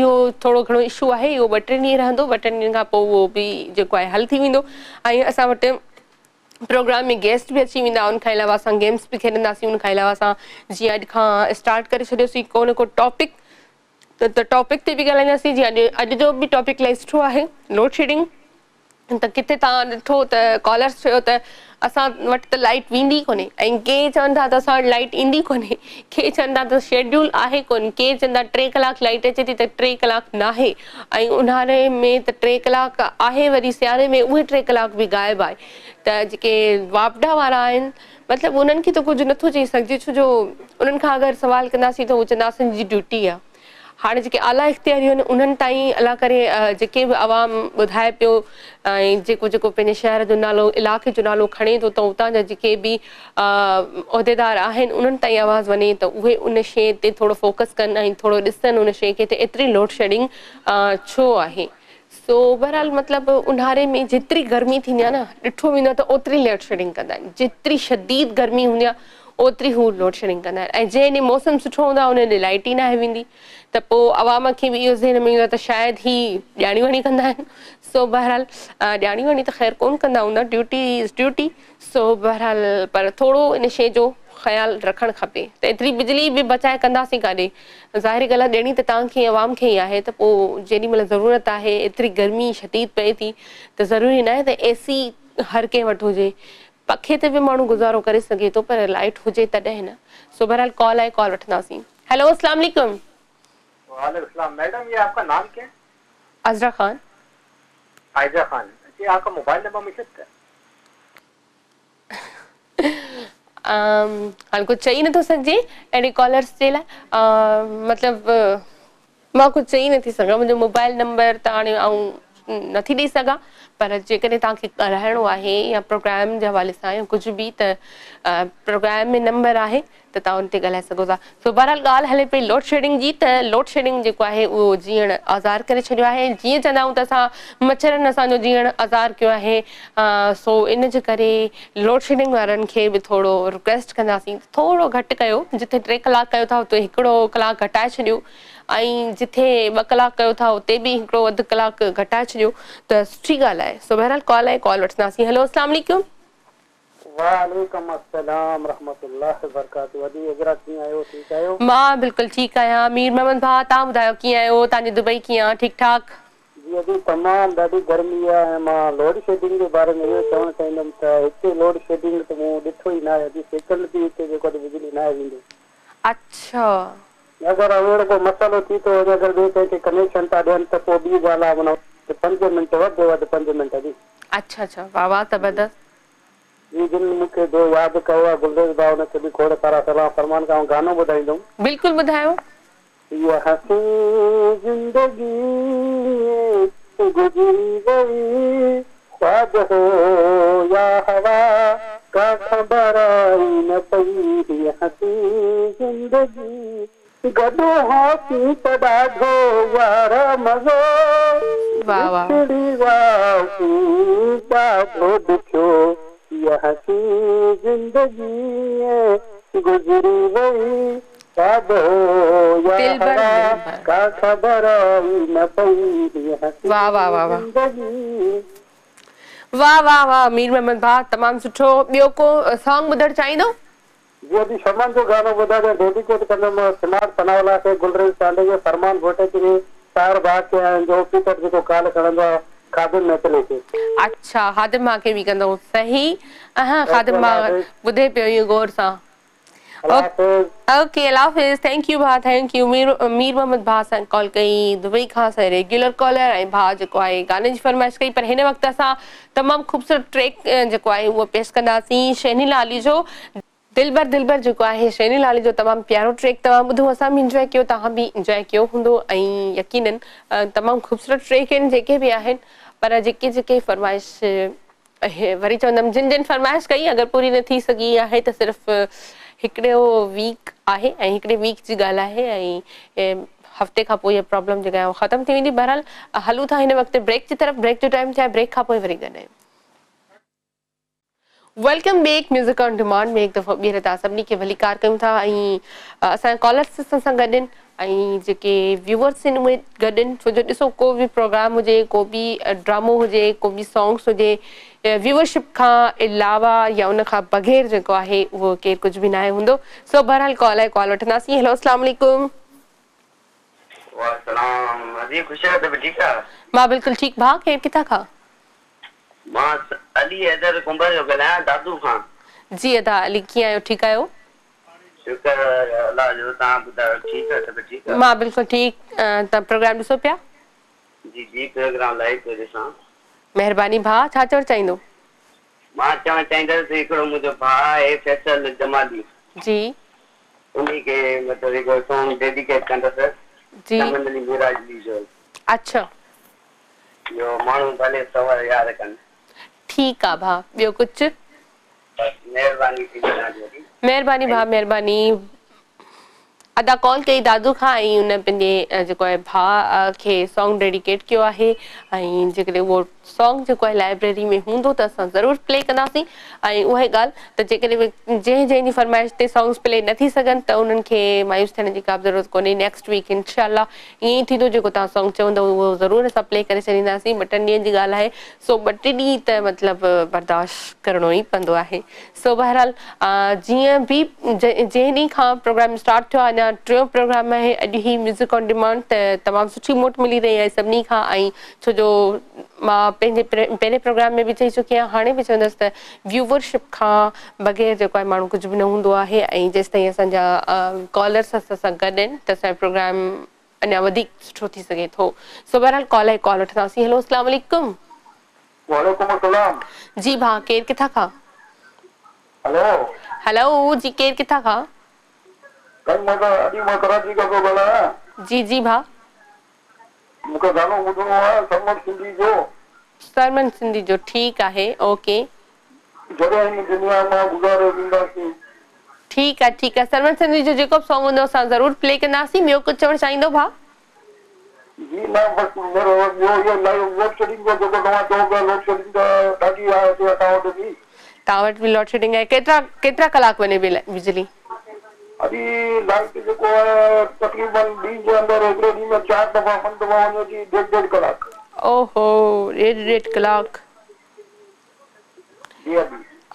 इहो थोरो घणो इशू आहे इहो 2-3 ॾींहं रहंदो 2-3 ॾींहंनि खां पोइ उहो बि जेको आहे हल थी वेंदो ऐं असां वटि प्रोग्राम में गेस्ट भी अची वेंदा उनखां अलावा असां गेम्स भी खेॾंदासीं उनखां अलावा असां जीअं अॼु खां स्टार्ट करे छॾियोसीं को न को टॉपिक त टॉपिक ते बि ॻाल्हाईंदासीं जीअं अॼु जो बि टॉपिक इलाही सुठो आहे लोड शेडिंग त किथे तव्हां ॾिठो त कॉलर्स चयो त असां वटि त लाइट वेंदी कोन्हे ऐं के चवनि था त असां वटि लाइट ईंदी कोन्हे के चवनि था त शेड्यूल आहे कोन के चवनि था 3 कलाक लाइट अचे थी त 3 कलाक न आहे ऐं ऊन्हारे में त 3 कलाक आहे वरी सियारे में उहे 3 कलाक बि ग़ाइबु आहे त जेके वापडा वारा आहिनि मतिलबु उन्हनि खे त कुझु नथो चई सघिजे छो जो उन्हनि खां अगरि सुवाल कंदासीं त उहो चवंदा असांजी ड्यूटी आहे हाणे जेके आला इख्तियारियूं आहिनि उन्हनि ताईं अलाह करे जेके बि आवाम ॿुधाए पियो ऐं जेको पंहिंजे शहर जो नालो इलाइक़े जो नालो खणे थो त उतां जा जेके बि उहिदेदार आहिनि उन्हनि ताईं आवाज़ु वञे त उहे उन शइ ते थोरो फोकस कनि ऐं थोरो ॾिसनि उन शइ खे त एतिरी लोड शेडिंग छो आहे सो बहरहाल मतिलबु ऊन्हारे में जेतिरी गर्मी थींदी आहे न ॾिठो वेंदो आहे त ओतिरी लोड शेडिंग कंदा आहिनि जेतिरी शदीद गर्मी हूंदी आहे ओतिरी हू लोड शेडिंग कंदा आहिनि ऐं जंहिं ॾींहुं मौसम सुठो हूंदो आहे उन ॾींहुं लाइट ई न वेंदी त पोइ अवाम खे बि इहो ज़हन में ईंदो आहे त शायदि ही ॾियाणी वणी कंदा आहिनि सो बहरहाल ॾियाणी वणी त ख़ैर कोन कंदा हूंदा ड्यूटी इज़ ड्यूटी सो बहरहाल पर थोरो इन शइ जो ख़्यालु रखणु खपे त एतिरी बिजली बि बचाए कंदासीं काॾे ज़ाहिरी ॻाल्हि आहे ॾियणी त तव्हांखे अवाम खे ई आहे त पोइ जेॾी महिल ज़रूरत आहे एतिरी गर्मी शदीद पए थी त ज़रूरी न आहे त AC हर कंहिं वटि हुजे पखे ते बि माण्हू गुज़ारो करे सघे थो पर लाइट हुजे तॾहिं न सो बहरहाल कॉल आहे कॉल वठंदासीं हेलो अस्सलाम वालेकुम वालेकुम सलाम मैडम ये आपका नाम क्या है अज़रा खान आयजा खान जी आपका मोबाइल नंबर मिल सकता है हाणे कुझु चई नथो सघिजे अहिड़े कॉलर्स जे लाइ मतिलबु मां कुझु चई नथी सघां मुंहिंजो मोबाइल नंबर त हाणे नथी ॾेई सघां पर जेकॾहिं तव्हांखे ॻाल्हाइणो आहे या प्रोग्राम जे हवाले सां या कुझु बि त प्रोग्राम में नंबर आहे त तव्हां उन ते ॻाल्हाए सघो था सो बहरहाल ॻाल्हि हले पई लोड शेडिंग जी त लोड शेडिंग जेको आहे उहो जीअण आज़ार करे छॾियो आहे जीअं चवंदा आहियूं त असां मच्छरनि असांजो जीअण आज़ार कयो आहे सो इन जे करे लोड शेडिंग वारनि खे बि थोरो रिक्वेस्ट कंदासीं थोरो घटि कयो जिथे 3 कलाक कयो था उते 1 कलाक घटाए छॾियो ऐं जिथे 2 कलाक कयो था उते बि 1 अधु कलाक घटाए छॾियो त सुठी ॻाल्हि आहे सो बहरहाल कॉल आहे कॉल वठंदासीं हेलो अस्सलाम वालेकुम वालेकुम अस्सलाम रहमतुल्लाह वबरकातुहू वदी अज़रा कीअं आहियो ठीकु आहियो मां बिल्कुलु ठीकु आहियां मीर मोहम्मद भाउ तव्हां ॿुधायो कीअं आहियो तव्हांजी दुबई कीअं आहे ठीकु ठाक जी अॼु तमामु ॾाढी गर्मी आहे मां लोड शेडिंग जे बारे में इहो चवणु चाहींदुमि त हिते लोड शेडिंग त मूं ॾिठो ई न आहे अॼु सेकंड बि हिते जेको बिजली न वेंदी अच्छा अगरि अहिड़ो को मसालो थी थो वञे अगरि ॿिए कंहिंखे कनेक्शन था ॾियनि त पोइ ॿी ॻाल्हि आहे माना 5 मिंट वधि में वधि 5 मिंट जी अच्छा अच्छा वाह वाह ज़बरदस्त जी जिन मूंखे जो यादि कयो आहे गुलरेज भाउ हुनखे बि खोड़ सारा सलाम फरमान खां गानो ॿुधाईंदुमि बिल्कुलु ॿुधायो ये हसी जिंदगी गुजरी गई ख्वाब हो या हवा का खबर आई न पई ये हसी जिंदगी गॾो होसी त ॾाढो यार मज़ो वाह वाह ॾाढो ॾुखियो ये हसी जिंदगी गुजरी वई का खबर न पई वाह वाह वाह वाह वाह वाह वाह मीर मोहम्मद भाउ तमामु सुठो ॿियो को सॉन्ग ॿुधणु चाहींदो जी अॼु शमन जो गानो ॿुधाए डेडिकेट कंदुमि सिनार पनावला खे गुलरेज चांडे खे फरमान घोटे खे सार भाउ खे ऐं जो पीटर जेको काल खणंदो आहे खादिम मैतले खे अच्छा खादिम मां खे बि कंदो सही खादिम मां ॿुधे पियो इहो गौर सां ओके अल्लाह हाफिज़ थैंक यू भा थैंक यू मीर मोहम्मद भा सां कॉल कई दुबई खां असां रेगुलर कॉलर ऐं भा जेको आहे गाने जी फरमाइश कई पर हिन वक़्तु असां तमामु ख़ूबसूरत ट्रैक जेको आहे उहो पेश कंदासीं शहनी लाली जो दिलबर जेको आहे शहनी लाली जो तमामु प्यारो ट्रैक तव्हां ॿुधो असां बि इंजॉय कयो तव्हां बि इंजॉय कयो हूंदो ऐं यकीनन तमामु ख़ूबसूरत ट्रैक आहिनि जेके बि आहिनि पर जेके फरमाइश वरी चवंदमि जिन फरमाइश कई अगरि पूरी न थी सघी आहे त सिर्फ़ु हिकिड़ो वीक आहे ऐं हिकिड़े वीक जी ॻाल्हि आहे ऐं हफ़्ते खां पोइ इहा प्रॉब्लम जेका आहे ख़तमु थी वेंदी बहरहाल हलूं था हिन वक़्तु ब्रेक जी तरफ़ ब्रेक जो टाइम छा आहे ब्रेक खां पोइ वरी ॻाल्हायूं welcome back music on demand में हिकु दफ़ो ॿीहर तव्हां सभिनी खे भलीकार कयूं था ऐं असांजा कॉलर्स सां गॾु आहिनि ऐं जेके व्यूअर्स आहिनि उहे गॾु आहिनि छो जो ॾिसो को बि प्रोग्राम हुजे को बि ड्रामो हुजे को बि सॉन्ग्स हुजे व्यूअरशिप खां अलावा या उन खां बग़ैर जेको आहे उहो केरु कुझु बि न आहे हूंदो सो बहरहाल कॉल आहे कॉल वठंदासीं हेलो अस्सलाम वालेकुम मां बिल्कुलु ठीकु भाउ केरु किथां खां मां अली हैदर कुंबर जो ॻाल्हायां दादू खां जी अदा अली कीअं आहियो ठीकु आहियो शुक्र अल्लाह जो तव्हां ॿुधायो ठीकु आहे सभु ठीकु आहे मां बिल्कुलु ठीकु तव्हां प्रोग्राम ॾिसो पिया जी प्रोग्राम लाइव पियो ॾिसां महिरबानी भाउ छा चवणु चाहींदो मां चवणु चाहींदुसि हिकिड़ो मुंहिंजो भाउ आहे फैसल जमाली जी उन्ही खे मतिलबु हिकिड़ो सॉन्ग डेडिकेट कंदसि जी चमनली मिराजली जो अच्छा इहो माण्हू भले सवाल यादि कनि ठीकु आहे भाउ ॿियो कुझु बसि महिरबानी थी तव्हांजी महिरबानी भाउ महिरबानी अदा कॉल कई दादू खां ऐं उन पंहिंजे जेको आहे भाउ खे सॉन्ग डेडिकेट कयो आहे ऐं जेकॾहिं उहो सॉन्ग जेको आहे लाइब्रेरी में हूंदो त असां ज़रूरु प्ले कंदासीं ऐं उहा ई ॻाल्हि त जेकॾहिं जंहिंजी फरमाइश ते सॉन्ग्स प्ले न थी सघनि त उन्हनि खे मायूस थियण जी का बि ज़रूरत कोन्हे नेक्स्ट वीक इनशाला ईअं ई थींदो जेको तव्हां सॉन्ग चवंदव उहो ज़रूरु असां प्ले करे छॾींदासीं ॿ 3 ॾींहंनि जी ॻाल्हि आहे सो 2 टे ॾींहं त मतिलबु बर्दाश्त करिणो ई पवंदो आहे सो बहरहाल जीअं बि जंहिं ॾींहं खां प्रोग्राम स्टार्ट थियो आहे अञा 3 प्रोग्राम आहे अॼु ई म्यूज़िक ऑन डिमांड त तमामु सुठी मोट मिली रही आहे सभिनी खां ऐं छो जो मां पंहिंजे पहिरें प्रोग्राम में बि चई चुकी आहियां हाणे बि चवंदसि त व्यूवरशिप खां बग़ैर जेको आहे माण्हू कुझु बि न हूंदो आहे ऐं जेसि ताईं असांजा कॉलर्स असां सां गॾु आहिनि त असांजो प्रोग्राम अञा वधीक सुठो थी सघे थो सो बहरहाल कॉल आहे कॉल वठंदासीं हेलो अस्सलाम वालेकुम वालेकुम अस्सलाम जी भाउ केरु किथां खां हेलो हेलो जी केरु किथां खां मां कराची खां थो ॻाल्हायां जी भाउ मूंखे गानो ॿुधणो आहे सरमन सिंधी जो सरमन सिंधी जो ठीकु आहे ओके जॾहिं हिन दुनिया मां गुज़ारे ॾींदासीं ठीकु आहे सरमन सिंधी जो जेको बि सॉन्ग हूंदो असां ज़रूरु प्ले कंदासीं ॿियो कुझु चवणु चाहींदो भाउ जी न बसि मेरो ॿियो इहो लाइव लोड शेडिंग जो जेको तव्हां चओ पिया लोड शेडिंग त ॾाढी आहे हिते असां वटि बि तव्हां वटि बि लोड शेडिंग आहे केतिरा कलाक वञे बिजली अभी लाइट जेको आहे तकरीबन ॾींहं जे अंदरि हिकिड़े ॾींहं में 4 दफ़ा 5 दफ़ा वञे थी 1.5 कलाक ओहो 1.5 कलाक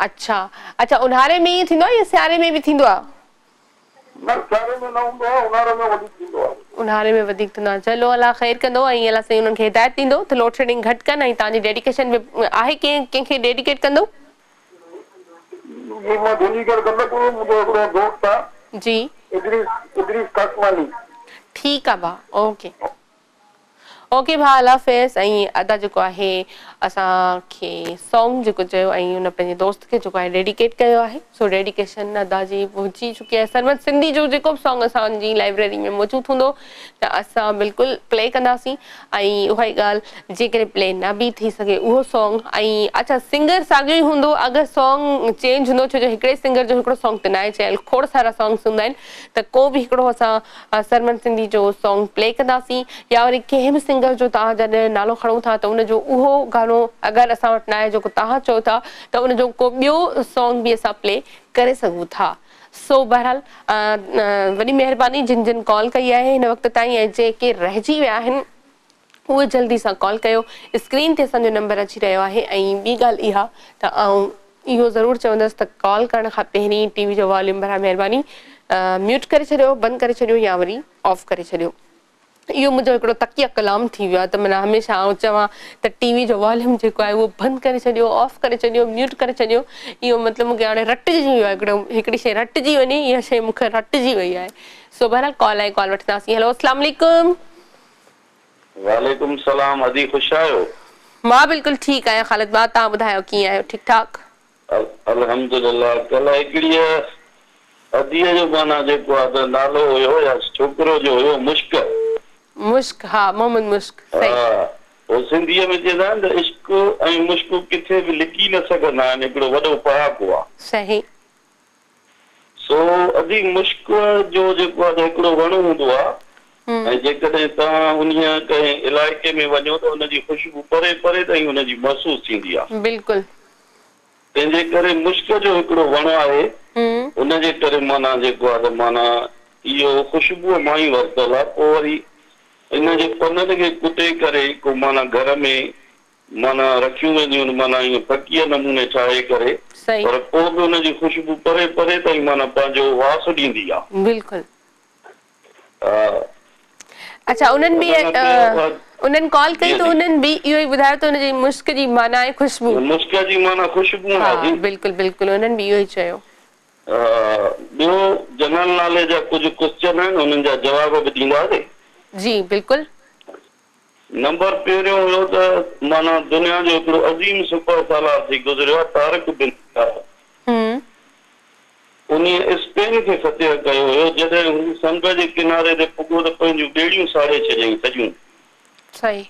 अच्छा ऊन्हारे में ईअं थींदो आहे या सियारे में बि थींदो आहे न सियारे में न हूंदो आहे ऊन्हारे में वधीक थींदो आहे ऊन्हारे में वधीक थींदो आहे चलो अलाह ख़ैर कंदो ऐं अलाह साईं उन्हनि खे हिदायत ॾींदो त लोड शेडिंग घटि कनि ऐं तव्हांजी डेडिकेशन में आहे कंहिंखे डेडिकेट कंदो जी मां डेडिकेट कंदो मुंहिंजो हिकिड़ो दोस्त आहे जी इदरीस कासवानी ठीकु आहे भाउ ओके भाउ अल्लाह हाफ़िज़ ऐं अदा जेको आहे असांखे सॉन्ग जेको चयो ऐं हुन पंहिंजे दोस्त खे जेको आहे डेडिकेट कयो आहे सो डेडिकेशन अदा जी पहुची चुकी आहे सरमन सिंधी जो जेको बि सॉन्ग असांजी लाइब्रेरी में मौजूदु हूंदो त असां बिल्कुलु प्ले कंदासीं ऐं उहा ई ॻाल्हि जेकॾहिं प्ले न बि थी सघे उहो सॉन्ग ऐं अच्छा सिंगर साॻियो ई हूंदो अगरि सॉन्ग चेंज हूंदो छो जो हिकिड़े सिंगर जो हिकिड़ो सॉन्ग त न आहे चयल खोड़ सारा सॉन्ग्स हूंदा आहिनि त को बि हिकिड़ो असां सरमन सिंधी जो सॉन्ग प्ले कंदासीं या वरी कंहिं बि सिंगर जो तव्हां जॾहिं नालो खणो था त उनजो उहो गानो अगरि असां वटि न आहे जेको तव्हां चओ था त उनजो को ॿियो सॉन्ग बि असां प्ले करे सघूं था सो बहरहाल वॾी महिरबानी जिन कॉल कई आहे हिन वक़्तु ताईं ऐं जेके रहिजी विया आहिनि उहे जल्दी सां कॉल कयो स्क्रीन ते असांजो नंबर अची रहियो आहे ऐं ॿी ॻाल्हि इहा त आउं इहो ज़रूरु चवंदसि त कॉल करण खां पहिरीं टीवी जो वॉल्यूम भरा महिरबानी म्यूट करे छॾियो बंदि करे छॾियो या वरी ऑफ करे छॾियो इहो मुंहिंजो हिकिड़ो तकिया कलाम थी वियो आहे त माना हमेशह आउं चवां त टीवी जो वॉल्यूम जेको आहे उहो बंदि करे छॾियो, ऑफ करे छॾियो, म्यूट करे छॾियो। इहो मतिलबु मूंखे हाणे रटिजी वियो आहे, हिकिड़ी शइ रटिजी वञे, इहा शइ मूंखे रटिजी वई आहे। सो बहरहाल कॉल आहे, कॉल वठंदासीं। हेलो, अस्सलाम वालेकुम। वालेकुम सलाम। अदी ख़ुशि आहियो? मां बिल्कुलु ठीकु आहियां ख़ालिद भाउ, तव्हां ॿुधायो कीअं आहियो? ठीकु ठाक? अल्हम्दुलिल्लाह। कल्ह हिकिड़ी अदीअ जो माना जेको आहे त नालो हुयो या छोकिरो जो हुयो मुश्क। मुश्क, हा, मोहम्मद मुश्क। सही। सिंधीअ में चवंदा आहिनि त इश्क ऐं मुश्क किथे बि लिकी न सघंदा आहिनि, हिकिड़ो वॾो पहाको आहे। सही। सो अदी मुश्क जो जेको आहे हिकिड़ो वण हूंदो आहे, ऐं जेकॾहिं तव्हां उन कंहिं इलाइक़े में वञो त उनजी खुशबू परे परे ताईं उनजी महसूस थींदी आहे। बिल्कुलु। तंहिंजे करे मुश्क जो हिकिड़ो वण आहे, उनजे करे माना जेको आहे त माना इहो खुशबूअ मां ई वरितल आहे। पोइ वरी इनजे पननि खे कुटे करे को माना घर में माना रखियूं वेंदियूं आहिनि, माना ईअं फकीअ नमूने ठाहे करे, पर पोइ बि उनजी खुशबू परे परे ताईं माना पंहिंजो वास ॾींदी आहे। बिल्कुलु। अच्छा, उन्हनि बि उन्हनि कॉल कई त उन्हनि बि इहो ई ॿुधायो त उनजी मुश्क जी माना आहे खुशबू। मुश्क जी माना खुशबू आहे। बिल्कुलु बिल्कुलु, उन्हनि बि इहो ई चयो। ॿियो जनरल नाले जा कुझु क्वेश्चन आहिनि, उन्हनि जा जवाब बि ॾींदासीं। जी बिल्कुलु। नंबर पहिरियों हुयो त माना दुनिया जो हिकिड़ो अज़ीम सुपर सालार थी गुज़रियो आहे, तारिक बिन ज़ियाद। उन स्पेन खे फतेह कयो हुयो जॾहिं हू समुंड जे किनारे ते पुॻो त पंहिंजूं ॿेड़ियूं साड़े छॾियईं सॼियूं। सही।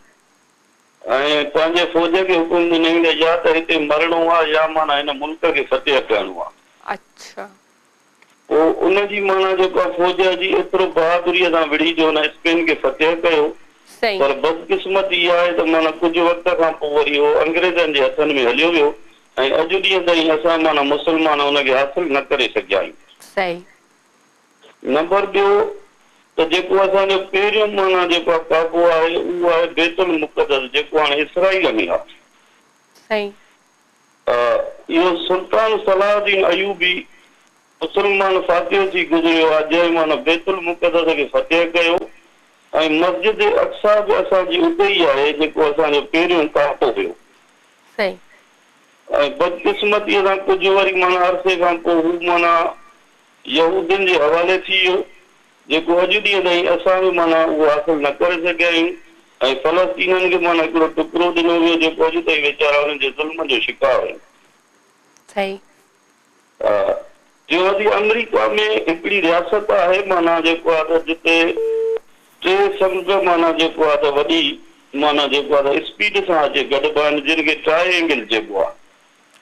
ऐं पंहिंजे फ़ौज खे हुकुम ॾिनई त या त हिते मरणो आहे या माना हिन मुल्क खे फतेह करणो आहे। अच्छा। पोइ उनजी माना जेको आहे फ़ौज जी एतिरो बहादुरीअ सां विढ़ी जो हुन स्पेन खे फतेह कयो। पर बदकिस्मत इहा आहे त माना कुझु वक़्त खां पोइ वरी उहो अंग्रेज़नि जे हथनि में हलियो वियो ऐं अॼु ॾींहं ताईं असां माना मुस्लमान हुनखे हासिल न करे सघिया आहियूं। सही। नंबर ॿियो त जेको असांजो पहिरियों माना जेको आहे काबू आहे उहो आहे बैतुल मुक़द्दस, जेको हाणे इसराईल में आहे। सही। इहो सुल्तान सलाहुद्दीन अयूबी मुस्लमान फातिह थी गुज़रियो आहे, जंहिं माना बैतुल मुक़द्दस खे फतेह कयो। ऐं मस्जिद अक्सा बि असांजी उते ई आहे, जेको असांजो पहिरियों काबो हुयो। सही। ऐं बदकिस्मतीअ सां कुझु वरी माना अरसे खां पोइ हू माना यहूदियुनि जे हवाले थी वियो, जेको अॼु ॾींहं ताईं असां बि माना उहो हासिल न करे सघिया आहियूं। ऐं फलस्तीननि खे माना हिकिड़ो टुकड़ो ॾिनो वियो जेको अॼु ताईं वीचारा हुननि जे ज़ुल्म जो शिकार आहिनि। सही। जो अॼु अमेरिका में हिकिड़ी रियासत आहे माना जेको आहे त जिते टे समुंड माना जेको आहे त वॾी माना जेको आहे त स्पीड सां अचे गॾिबा आहिनि, जिनखे ट्रायंगल चइबो आहे।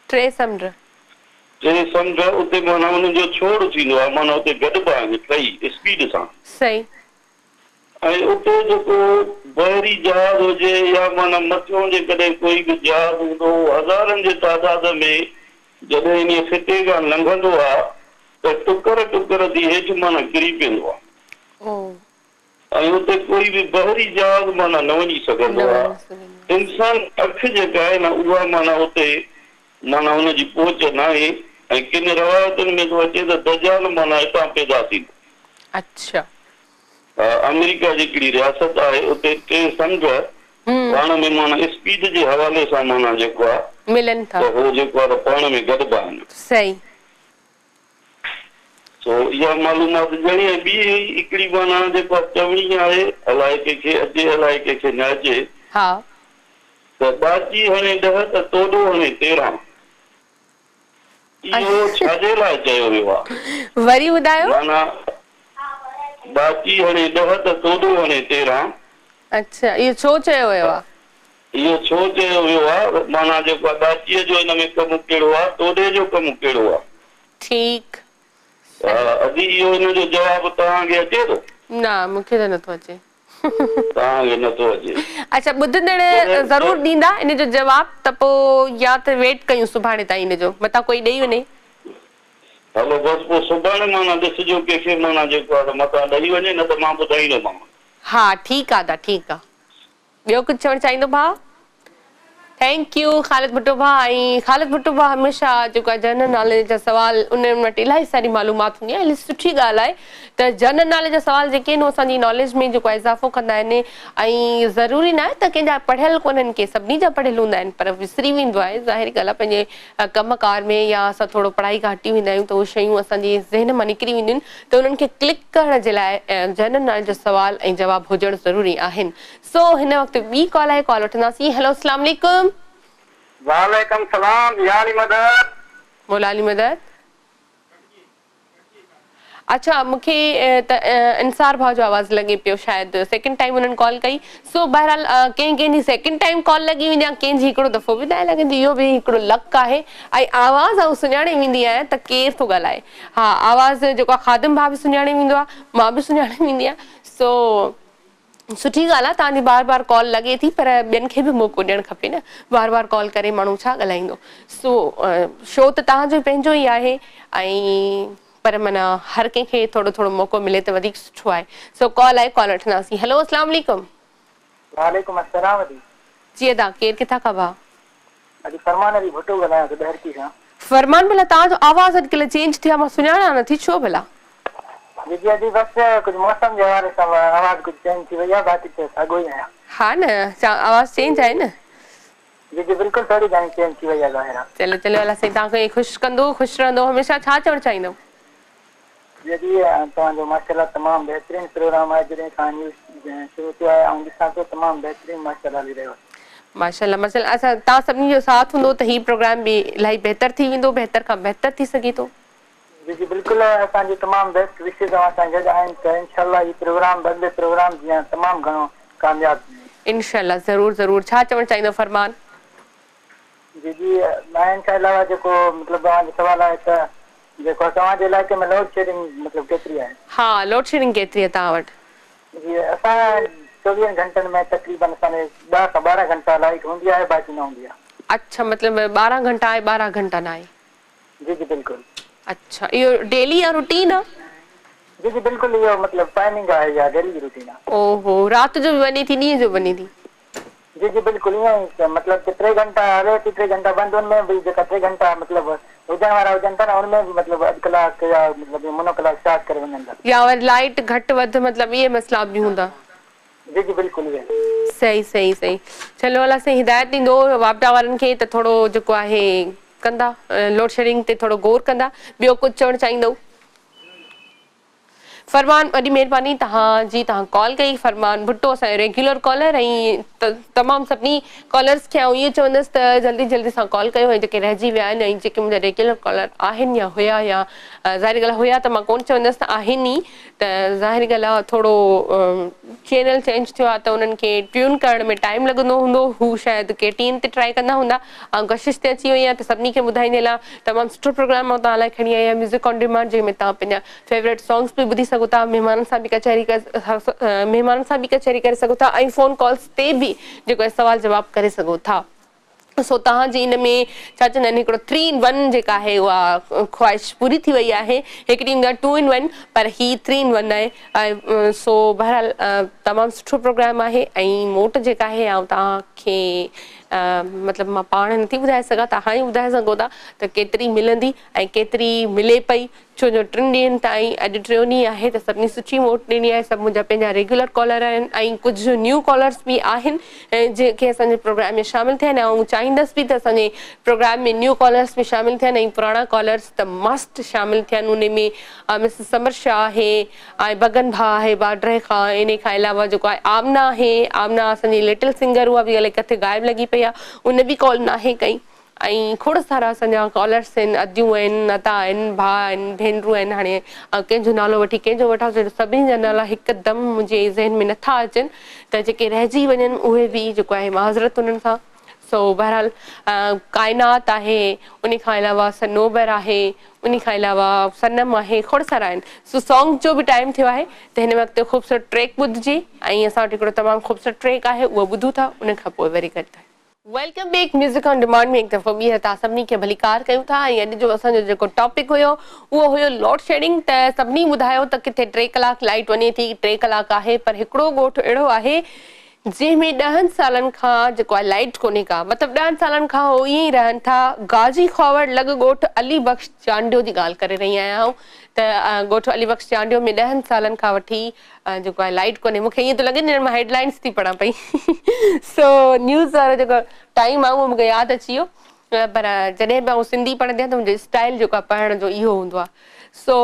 टे समुंड उते माना उन्हनि जो छोड़ थींदो आहे, माना उते गॾिबा आहिनि टई स्पीड सां। सही। ऐं उते जेको बहरी जहाज हुजे या माना मथियों जेकॾहिं कोई बि जहाज हूंदो, हज़ारनि जे तादाद में जॾहिं इन फिटे खां लंघंदो आहे त टुकर टुकर थी हेठि माना किरी पवंदो आहे। ऐं उते कोई बि बहरी जहाज माना न वञी सघंदो आहे। इंसान अखि जेका आहे न उहा माना उते माना हुनजी पहुच न आहे। ऐं किन रवायतुनि में थो अचे त दजाल माना हितां पैदा थींदो। अच्छा। अमेरिका जी हिकिड़ी रियासत आहे, उते टे समुंड पाण में माना स्पीड जे हवाले सां माना जेको आहे मिलनि था, उहो जेको आहे पाण में गॾिबा आहिनि। सही। तो इहा मालूमात ॼणी। ऐं ॿी हिकिड़ी माना जेको चवणी आहे, अलाए कंहिंखे अचे अलाए कंहिंखे न अचे, त बाची हणे 10 त तोड़ो हणे 13। इहो छाजे लाइ चयो वियो आहे? वरी ॿुधायो। माना बाची हणे 10 त तोड़ो हणे 13। अच्छा, इहो छो चयो वियो आहे? इहो छो चयो वियो आहे माना जेको आहे बाचीअ जो हिन में कमु कहिड़ो आहे, तोड़े जो कमु कहिड़ो आहे? ठीकु। अदी इहो हिन जो जवाब तव्हांखे अचे थो? न, मूंखे त नथो अचे। तव्हांखे नथो अचे? अच्छा, ॿुधंदड़ ज़रूर ॾींदा इन जो जवाब, त पोइ या त वेट कयूं सुभाणे ताईं इन जो, मतां कोई ॾेई वञे। हलो बस पोइ सुभाणे माना ॾिसिजो कंहिंखे माना जेको आहे मतां ॾेई वञे, न त मां ॿुधाईंदोमांव। हा, ठीकु आहे, ठीकु आहे। ॿियो कुझु चवणु चाहींदो भाउ? थैंक यू ख़ालिद भुट्टो भाउ। ऐं ख़ालिद भुट्टो भाउ हमेशह जेको आहे जनरल नॉलेज जा सुवाल उन वटि इलाही सारी मालूमात हूंदी आहे। इलाही सुठी ॻाल्हि आहे त जनरल नॉलेज जा सुवाल जेके आहिनि असांजी नॉलेज में जेको आहे इज़ाफ़ो कंदा आहिनि। ऐं ज़रूरी न आहे त कंहिंजा पढ़ियल कोन्हनि के सभिनी जा पढ़ियल हूंदा आहिनि पर विसरी वेंदो आहे ज़ाहिरी ॻाल्हि आहे पंहिंजे कमकार में या असां थोरो पढ़ाई खां हटी वेंदा आहियूं त उहे शयूं असांजे ज़हन मां निकिरी वेंदियूं आहिनि त उन्हनि खे क्लिक करण जे लाइ जनरल नॉलेज जा सुवाल ऐं जवाब हुजणु ज़रूरी आहिनि। सो हिन वक़्तु ॿी कॉल आहे, कॉल वठंदासीं। हेलो अस्सलाम वालेकुम। वालेकुम सलाम याली मदद मौलाली मदद। अच्छा मूंखे इंसार भाउ जो आवाज़ लॻे पियो शायदि सेकेंड टाइम उन्हनि कॉल कई। सो बहरहाल कंहिंजी सेकेंड टाइम कॉल लॻी वेंदी आहे, कंहिंजी हिकिड़ो दफ़ो बि न लॻंदी, इहो बि हिकिड़ो लक आहे। ऐं आवाज़ ऐं सुञाणे वेंदी आहे त केरु थो ॻाल्हाए। हा आवाज़ जेको आहे ख़ादिम भाउ बि सुञाणे वेंदो आहे, मां बि सुञाणे वेंदी आहियां। सो सुठी ॻाल्हि आहे तव्हांजी बार बार कॉल लॻे थी पर ॿियनि खे बि मौक़ो ॾियणु खपे न, बार बार कॉल करे माण्हू छा ॻाल्हाईंदो। सो शो त तव्हांजो पंहिंजो ई आहे ऐं पर माना हर कंहिंखे थोरो थोरो मौक़ो मिले त वधीक सुठो आहे। सो कॉल आहे, कॉल वठंदासीं। हेलो अस्सलाम वालेकुम। वालेकुम अस्सलाम दी जी अदा केरु किथां खां भाउ? अॼु फरमान अली भुट्टो ॻाल्हायां थो ॿाहिरि खां। फरमान भला तव्हांजो आवाज़ अॼुकल्ह चेंज थियो आहे, मां सुञाणा नथी छो भला? जी अॼु बसि कुझु मौसम जे हवाले सां आवाज़ कुझु चेंज थी वई आहे, बाक़ी त साॻियो ई आहियां। हा न आवाज़ चेंज आहे न? जी जी बिल्कुलु थोरी घणी चेंज थी वई आहे ज़ाहिर। चलो चलो अलाह साईं तव्हांखे ख़ुशि कंदो, ख़ुशि रहंदो। हमेशह छा चवणु चाहींदो? जी तव्हांजो माशाल्लाह तमामु बहितरीनु प्रोग्राम आहे, जॾहिं खां न्यूज़ शुरू थियो आहे ऐं ॾिसां थो तमामु बहितरीनु माशाल्लाह हली रहियो आहे। माशाल्लाह माशाल्लाह। असां तव्हां सभिनी जो साथ हूंदो त हीउ प्रोग्राम बि इलाही बहितर थी वेंदो, बहितर खां बहितर थी सघे थो। जी जी बिल्कुलु असांजी तमामु बेस्ट विशेष असां गॾु आहिनि त इनशाला हीउ प्रोग्राम बदिले प्रोग्राम जीअं तमामु घणो कामयाबु। इनशाला ज़रूरु ज़रूरु। छा चवणु चाहींदो फरमान? जी जी मैं खां अलावा जेको मतिलबु तव्हांजो सुवालु आहे त जेको तव्हांजे इलाइक़े में लोड शेडिंग मतिलबु केतिरी आहे? हा लोड शेडिंग केतिरी आहे तव्हां वटि? जी असां 24 घंटनि में तक़रीबन असांजे 10 खां 12 घंटा लाइट हूंदी आहे, बाक़ी न हूंदी आहे। अच्छा मतिलबु 12 घंटा आहे, 12 घंटा न आहे? जी जी बिल्कुलु। अच्छा इहो डेली या रूटीन आहे? जी जी बिल्कुलु इहो मतिलबु टाइमिंग आहे या डेली जी रूटीन आहे। ओहो राति जो बि वञे थी, ॾींहं जो वञे थी? जी जी बिल्कुलु ईअं ई मतिलबु 3 घंटा हले थी, 3 घंटा बंदि, उनमें बि जेका 3 घंटा मतिलबु हुजण वारा हुजनि था न उनमें बि मतिलबु अधु कलाक या मतिलबु मुनो कलाक स्टार्ट करे वञनि था या वरी लाइट घटि वधि मतिलबु इहे मसइला बि हूंदा? जी जी बिल्कुलु इहे। सही सही सही। चलो अलाह साईं हिदायत ॾींदो वापटा वारनि खे त थोरो जेको आहे कंदा, लोड शेडिंग ते थोरो गौर कंदा। ॿियो कुझु चवणु चाहींदो? फरमान वॾी महिरबानी तव्हांजी, तव्हां कॉल कई। फरमान भुट्टो असांजो रेगुलर कॉलर ऐं तमामु सभिनी कॉलर्स खे आउं इहो चवंदसि त जल्दी जल्दी सां कॉल कयो ऐं जेके रहिजी विया आहिनि ऐं जेके मुंहिंजा रेगुलर कॉलर आहिनि या हुया या ज़ाहिरी ॻाल्हि हुया त मां कोन चवंदसि त आहिनि ई, त ज़ाहिरी ॻाल्हि आहे थोरो चैनल चेंज थियो आहे त उन्हनि खे ट्यून करण में टाइम लॻंदो हूंदो। हू शायदि KTN ते ट्राई कंदा हूंदा ऐं कशिश ते अची वई आहे त सभिनी खे ॿुधाईंदे लाइ तमामु सुठो प्रोग्राम मां तव्हां लाइ खणी आई आहियां, म्यूज़िक ऑन डिमांड, जंहिंमें तव्हां पंहिंजा फेवरेट सॉन्ग्स बि ॿुधी सघो था, महिमाननि सां बि कचहरी करे सघो था ऐं फ़ोन कॉल्स ते बि जेको आहे सवाल जवाबु करे सघो था। सो तव्हांजी इन में छा चवंदा आहिनि हिकिड़ो 3 in 1 जेका आहे उहा ख़्वाहिश पूरी थी वई आहे। हिकिड़ी ईंदो आहे 2 in 1 पर ही 3 in 1 आहे। ऐं सो बहरहाल तमामु सुठो प्रोग्राम आहे ऐं मोट जेका आहे ऐं तव्हांखे मतिलबु मां पाण नथी ॿुधाए सघां, तव्हां ई ॿुधाए सघो था त केतिरी मिलंदी ऐं केतिरी मिले पई, छो जो 3 ॾींहंनि ताईं अॼु 3 ॾींहं आहे त सभिनी सुठी वोट ॾिनी आहे। सभु मुंहिंजा पंहिंजा रेगुलर कॉलर आहिनि ऐं कुझु न्यू कॉलर्स बि आहिनि जेके असांजे प्रोग्राम में शामिलु थिया आहिनि। ऐं चाहींदसि बि त असांजे प्रोग्राम में न्यू कॉलर्स बि शामिलु थियनि ऐं पुराणा कॉलर्स त मस्त शामिलु थियनि। उन में मिसिस समर शाह आहे ऐं बगन भाउ आहे बाड्रे खां, इन खां अलावा जेको आहे आमना आहे, आमना असांजी लिटिल सिंगर, उहा बि अलाए किथे ग़ाइबु लॻी पई आहे, उन बि कॉल नाहे कई। ऐं खोड़ सारा असांजा कॉलर्स आहिनि, अदियूं आहिनि, नता आहिनि, भाउ आहिनि, भेनरूं आहिनि। हाणे कंहिंजो नालो वठी कंहिंजो वठां, सभिनी जा नाला हिकदमि मुंहिंजे ज़हन में नथा अचनि, त जेके रहिजी वञनि उहे बि जेको आहे माज़रत उन्हनि सां। सो बहरहाल काइनात आहे, उन खां अलावा सनोबर आहे, उन खां अलावा सनम आहे, खोड़ सारा आहिनि। सो सॉन्ग जो बि टाइम थियो आहे त हिन वक़्तु ख़ूबसूरत ट्रैक ॿुधिजे ऐं असां वटि हिकिड़ो तमामु ख़ूबसूरत ट्रैक आहे, उहो ॿुधूं था, उन खां पोइ वरी गॾु welcome back music on demand में हिकु दफ़ो ॿीहर तव्हां सभिनी खे भली कार कयूं था। ऐं अॼु जो असांजो जेको टॉपिक हुयो उहो हुयो लोड शेडिंग। त सभिनी ॿुधायो त किथे 3 कलाक लाइट वञे थी, 3 कलाक आहे, पर हिकिड़ो ॻोठु अहिड़ो आहे जंहिंमें 10 सालनि खां जेको आहे लाइट कोन्हे का, मतिलबु 10 सालनि खां हो ईअं ई रहनि था। गाजी खोवर लॻ ॻोठ अली बख़्श चांडियो जी ॻाल्हि करे रही आहियां त ॻोठ अली बख़्श चांडियो में 10 सालनि खां वठी जेको आहे लाइट कोन्हे। मूंखे ईअं थो लॻे ॼण मां हेडलाइंस थी पढ़ां पई। सो न्यूज़ वारो जेको टाइम आहे उहो मूंखे यादि अची वियो, पर जॾहिं बि आउं सिंधी पढ़ंदी आहियां त मुंहिंजो स्टाइल जेको आहे पढ़ण जो इहो हूंदो आहे। सो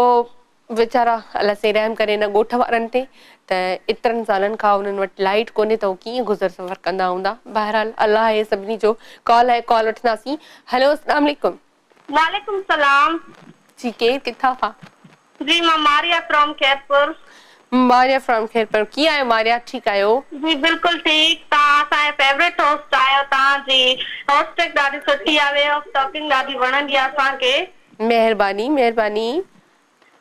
वीचारा अलाह से रहम करे हिन ॻोठ वारनि ते त एतिरनि सालनि खां उन्हनि वटि लाइट कोन्हे त उहो कीअं गुज़र सफ़र कंदा हूंदा। बहरहाल अलाह हे सभिनी जो कॉल आहे, कॉल वठंदासीं। हेलो अस्सलाम वालेकुम। वालेकुम सलाम जी, केरु किथां खां? जी, मां मारिया फ्रॉम खैरपुर। मारिया फ्रॉम खैरपुर। कीअं आहियो मारिया, ठीकु आहियो? जी बिल्कुलु ठीकु। तव्हां असांजे फेवरेट होस्ट आहियो। तव्हांजी होस्टिंग ॾाढी सुठी आहे, वे ऑफ टॉकिंग ॾाढी वणंदी आहे असांखे। महिरबानी महिरबानी।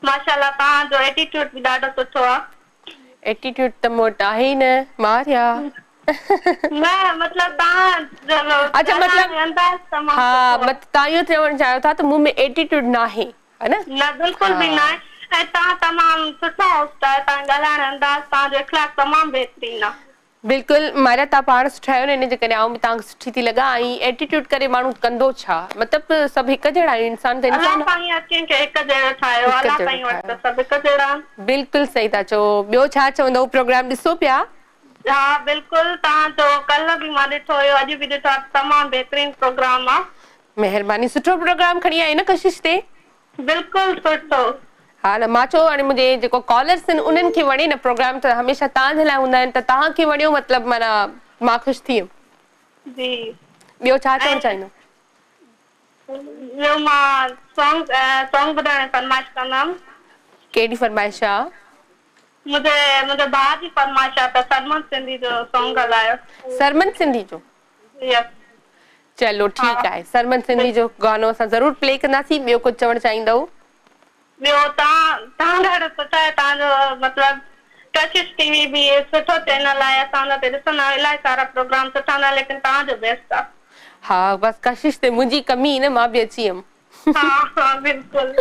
माशाल्लाह, तव्हांजो एटीट्यूड बि ॾाढो सुठो आहे। एटीट्यूड त मूं वटि आहे ई न मारिया। न मतलब तव्हां अच्छा, मतलब हाँ, तव्हां इहो चवणु चाहियो था त मूं में एटीट्यूड न आहे, है न? न, बिल्कुलु बि न आहे। ऐं तव्हां तमामु सुठा होस्ट आहियो। तव्हां ॻाल्हाइण अंदाज़, तव्हांजो इख़लाक़ तमामु बहितरीनु आहे। बिल्कुलु मारिया, तव्हां पाण सुठा आहियो न, इन जे करे आउं बि तव्हांखे सुठी थी लॻा। ऐं एटीट्यूड करे माण्हू कंदो छा, मतिलबु सभु हिकु जहिड़ा आहिनि। इंसान त इंसान आहे। बिल्कुलु सही था चओ। ॿियो छा चवंदव, प्रोग्राम ॾिसो पिया? हाँ बिल्कुलु, तव्हांजो कल्ह बि मां ॾिठो हुयो, अॼु बि ॾिठो। तमामु बहितरीनु प्रोग्राम आहे। महिरबानी, सुठो प्रोग्राम खणी आई न कशिश ते। बिल्कुलु सुठो। हा न, मां चयो हाणे मुंहिंजे जेको कॉलर्स आहिनि उन्हनि खे वणे न प्रोग्राम, त हमेशह तव्हांजे लाइ हूंदा आहिनि, त तव्हांखे वणियो मतिलबु माना मां ख़ुशि थी वियमि। जी, ॿियो छा चवणु चाहींदो? ॿियो मां सॉन्ग ॿुधाइण फरमाइश कंदमि। कहिड़ी फरमाइश आहे? मुंहिंजे भाउ जी फरमाइश आहे त सरमन सिंधी जो सॉन्ग हलायो। सरमन सिंधी जो? यस। चलो ठीकु आहे, सरमन सिंधी जो गानो असां ज़रूरु प्ले कंदासीं। ॿियो कुझु चवणु चाहींदव? ॿियो तव्हां ॾाढो सुठो आहे। तव्हांजो मतिलबु कशिश टीवी बि सुठो चैनल आहे। असां हुन ते ॾिसंदा आहियूं, इलाही सारा प्रोग्राम सुठा न, लेकिन तव्हांजो बेस्ट आहे। हाँ, बस कशिश ते मुंहिंजी कमी न, मां बि अची वियमि। हाँ बिल्कुलु।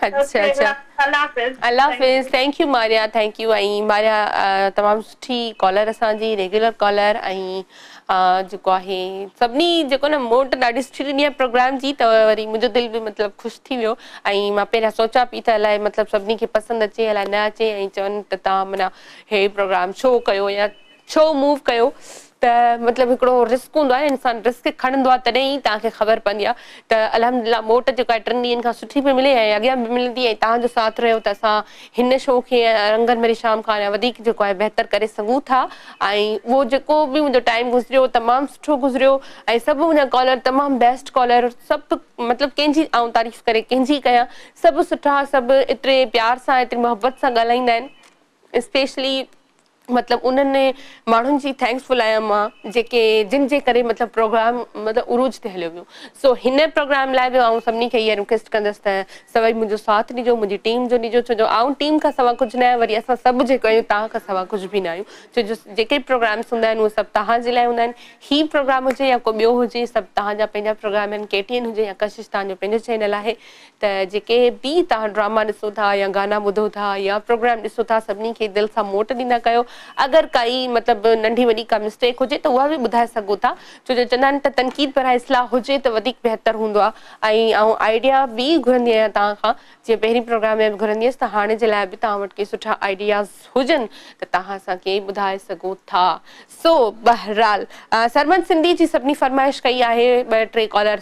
अच्छा अच्छा, अल्लाह हाफ़िज़। Thank U Maria, thank U. ऐं मारिया तमामु सुठी कॉलर, असांजी रेगुलर कॉलर। ऐं जेको आहे सभिनी जेको न मोट ॾाढी सुठी ॾिनी आहे प्रोग्राम जी, त वरी मुंहिंजो दिलि बि मतिलबु ख़ुशि थी वियो। ऐं मां पहिरियां सोचां पई त अलाए मतिलबु सभिनी खे पसंदि अचे अलाए न अचे, ऐं चवनि त तव्हां माना हे प्रोग्राम छो कयो या छो मूव कयो। त मतिलबु हिकिड़ो रिस्क हूंदो आहे, इंसान रिस्क खणंदो आहे तॾहिं ई तव्हांखे ख़बर पवंदी आहे। त अल्हम्दुलिल्लाह मोट जेको आहे 3 ॾींहंनि खां सुठी पई मिले ऐं अॻियां बि मिलंदी। ऐं तव्हांजो साथ रहियो त असां हिन शो खे रंगनि भरी शाम खां अञा वधीक जेको आहे बहितर करे सघूं था। ऐं उहो जेको बि मुंहिंजो टाइम गुज़रियो तमामु सुठो गुज़रियो। ऐं सभु मुंहिंजा कॉलर तमामु बेस्ट कॉलर, सभु मतिलबु कंहिंजी आउं तारीफ़ करे कंहिंजी कयां, सभु सुठा, सभु एतिरे प्यार सां एतिरी मोहबत सां ॻाल्हाईंदा आहिनि। स्पेशली मतिलबु उन्हनि माण्हुनि जी थैंक्सफुल आहियां मां, जिन जे करे मतिलबु प्रोग्राम मतिलबु उरूज ते हलियो वियो। सो हिन प्रोग्राम लाइ बि आउं सभिनी खे इहा रिक्वेस्ट कंदसि त सभई मुंहिंजो साथ ॾिजो, मुंहिंजी टीम जो ॾिजो। छो जो आउं टीम खां सवा कुझु न आहे, वरी असां सभु जेको आहियूं तव्हां खां सवा कुझु बि न आहियूं। छो जो जेके प्रोग्राम्स हूंदा आहिनि उहे सभु तव्हांजे लाइ हूंदा आहिनि। ही प्रोग्राम हुजे या को ॿियो हुजे, सभु तव्हांजा पंहिंजा प्रोग्राम आहिनि। KTN हुजे या कशिश तव्हांजो पंहिंजो चैनल आहे। त जेके बि तव्हां ड्रामा ॾिसो था या गाना ॿुधो था या प्रोग्राम ॾिसो था, सभिनी खे दिलि सां मोट ॾींदा कयो। अगरि काई मतिलबु नंढी वॾी का मिस्टेक हुजे त उहा बि ॿुधाए सघो था। छो जो चवंदा आहिनि त तनक़ीद पर इस्लाह हुजे त वधीक बहितर हूंदो आहे। ऐं आउं आइडिया बि घुरंदी आहियां तव्हां खां, जीअं पहिरीं प्रोग्राम में बि घुरंदी हुअसि, त हाणे जे लाइ बि तव्हां वटि के सुठा आइडियाज़ हुजनि त तव्हां असांखे ॿुधाए सघो था। सो बहरहाल सरमन सिंधी जी सभिनी फरमाइश कई आहे। 2-3 कॉलर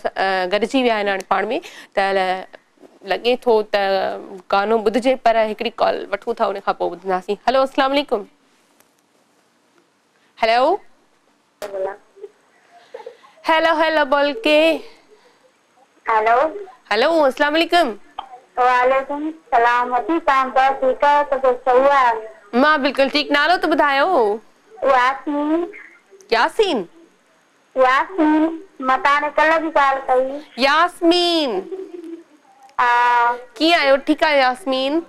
गॾिजी विया आहिनि हाणे पाण में, त लॻे थो त गानो ॿुधिजे, पर हिकिड़ी कॉल वठूं था, उन खां पोइ ॿुधंदासीं। हेलो अस्सलाम वालेकुम। हेलो हेलो हेलो बोल के। हेलो हेलो अस्सलाम वालेकुम। वालेकुम सलाम। ठीकु आहे त सही आहे? मां बिल्कुलु ठीकु। नालो त ॿुधायो? यास्मीन। यासीन? यास्मीन, मां तव्हांखे कल्ह बि कॉल कई। यास्मीन, कीअं आहियो? ठीकु आहे यास्मीन?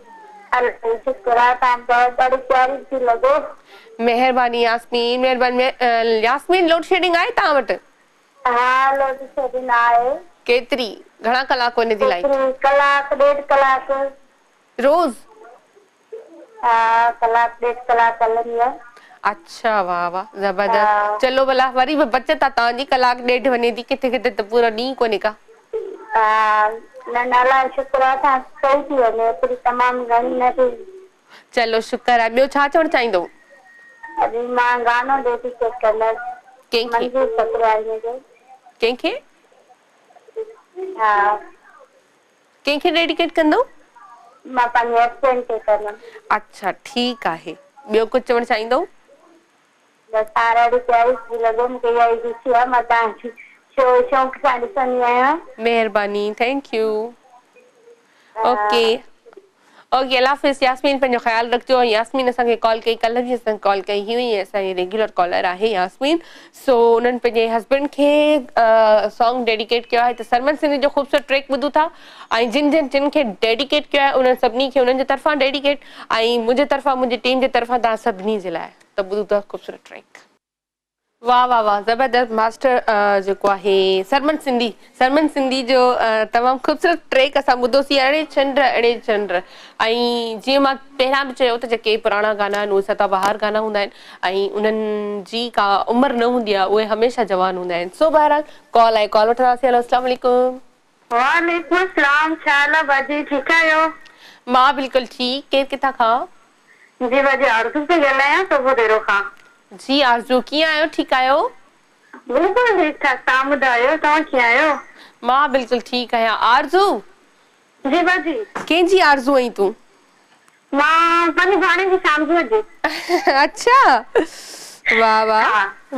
शुक्र आहे, तव्हां ॾाढी प्यारी थी लॻो। महिरबानी यास्मीन, महिरबानी। यास्मीन, लोड शेडिंग आहे तव्हां वटि? हा, लोड शेडिंग आहे। केतिरी, घणा कलाक वञे थी लाइट? कलाक 1.5 कलाक रोज़? हा, कलाक 1.5 कलाक हलंदी आहे। अच्छा वाह वाह ज़बरदस्त। चलो भला वरी भी बचत आहे तव्हांजी, कलाक ॾेढ वञे थी, किथे किथे त पूरा ॾींहुं कोन्हे का। न अलाह शुक्र आहे असां सही थी वञे, एतिरी तमामु घणी न थी। चलो शुक्र आहे। ॿियो छा चवणु चाहींदो? अभी मां गानो डेडिकेट कंदसि कंहिंखे? मंजूर सतराणी जो। कंहिंखे? हा कंहिंखे डेडिकेट कंदो? मां पंहिंजे हस्बैंड खे कंदमि। अच्छा ठीकु आहे। ॿियो कुझु चवणु चाहींदो? बसि हाणे ॾाढी प्यारी थी लॻो मूंखे, इहा ई ॾिसी आहे, मां तव्हांजी शो शौक़ सां ॾिसंदी आहियां। महिरबानी, थैंक यू। ओके ओके, अल्लाह हाफ़िज़। यास्मीन पंहिंजो ख़्यालु रखिजो। यास्मीन असांखे कॉल कई, कल्ह बि असांखे कॉल कई हुई, असांजी रेगुलर कॉलर आहे यास्मीन। सो उन्हनि पंहिंजे हस्बैंड खे सॉन्ग डेडिकेट कयो आहे। त सरमन सिंधी जो ख़ूबसूरत ट्रैक ॿुधूं था, ऐं जिन खे डेडिकेट कयो आहे उन्हनि सभिनी खे उन्हनि जे तरफ़ां डेडिकेट, ऐं मुंहिंजे तरफ़ां, मुंहिंजी टीम जे तरफ़ां तव्हां सभिनी जे लाइ। त ॿुधूं था ख़ूबसूरत ट्रैक। वाह वाह वाह ज़बरदस्त। मास्टर जेको आहे सरमन सिंधी जो तमामु ख़ूबसूरत ट्रैक असां ॿुधोसीं, अड़े चंड। ऐं जीअं मां पहिरियां बि चयो त जेके पुराणा गाना आहिनि उहे सदाबहार गाना हूंदा आहिनि, ऐं उन्हनि जी का उमिरि न हूंदी आहे, उहे हमेशह जवान हूंदा आहिनि। सो बहरहाल कॉल आहे, कॉल वठंदासीं। हेलो अस्सलाम वालेकुम। वालेकुम अस्सलाम, छा हाल आहे बाजी, ठीकु आहियो? मां बिल्कुलु ठीकु। केरु किथां खां? जी बाजी आरज़ू पई ॻाल्हायां सुबुह देरो खां। जी आरज़ू, कीअं आहियो? ठीकु आहियो? बिल्कुलु ठीकु ठाक। तव्हां ॿुधायो, तव्हां कीअं आहियो? मां बिल्कुलु ठीकु आहियां। आरज़ू जी बाजी। कंहिंजी आरज़ू आहीं तूं? मां पंहिंजी भाणे जी शामजूअ जी। अच्छा वाह वाह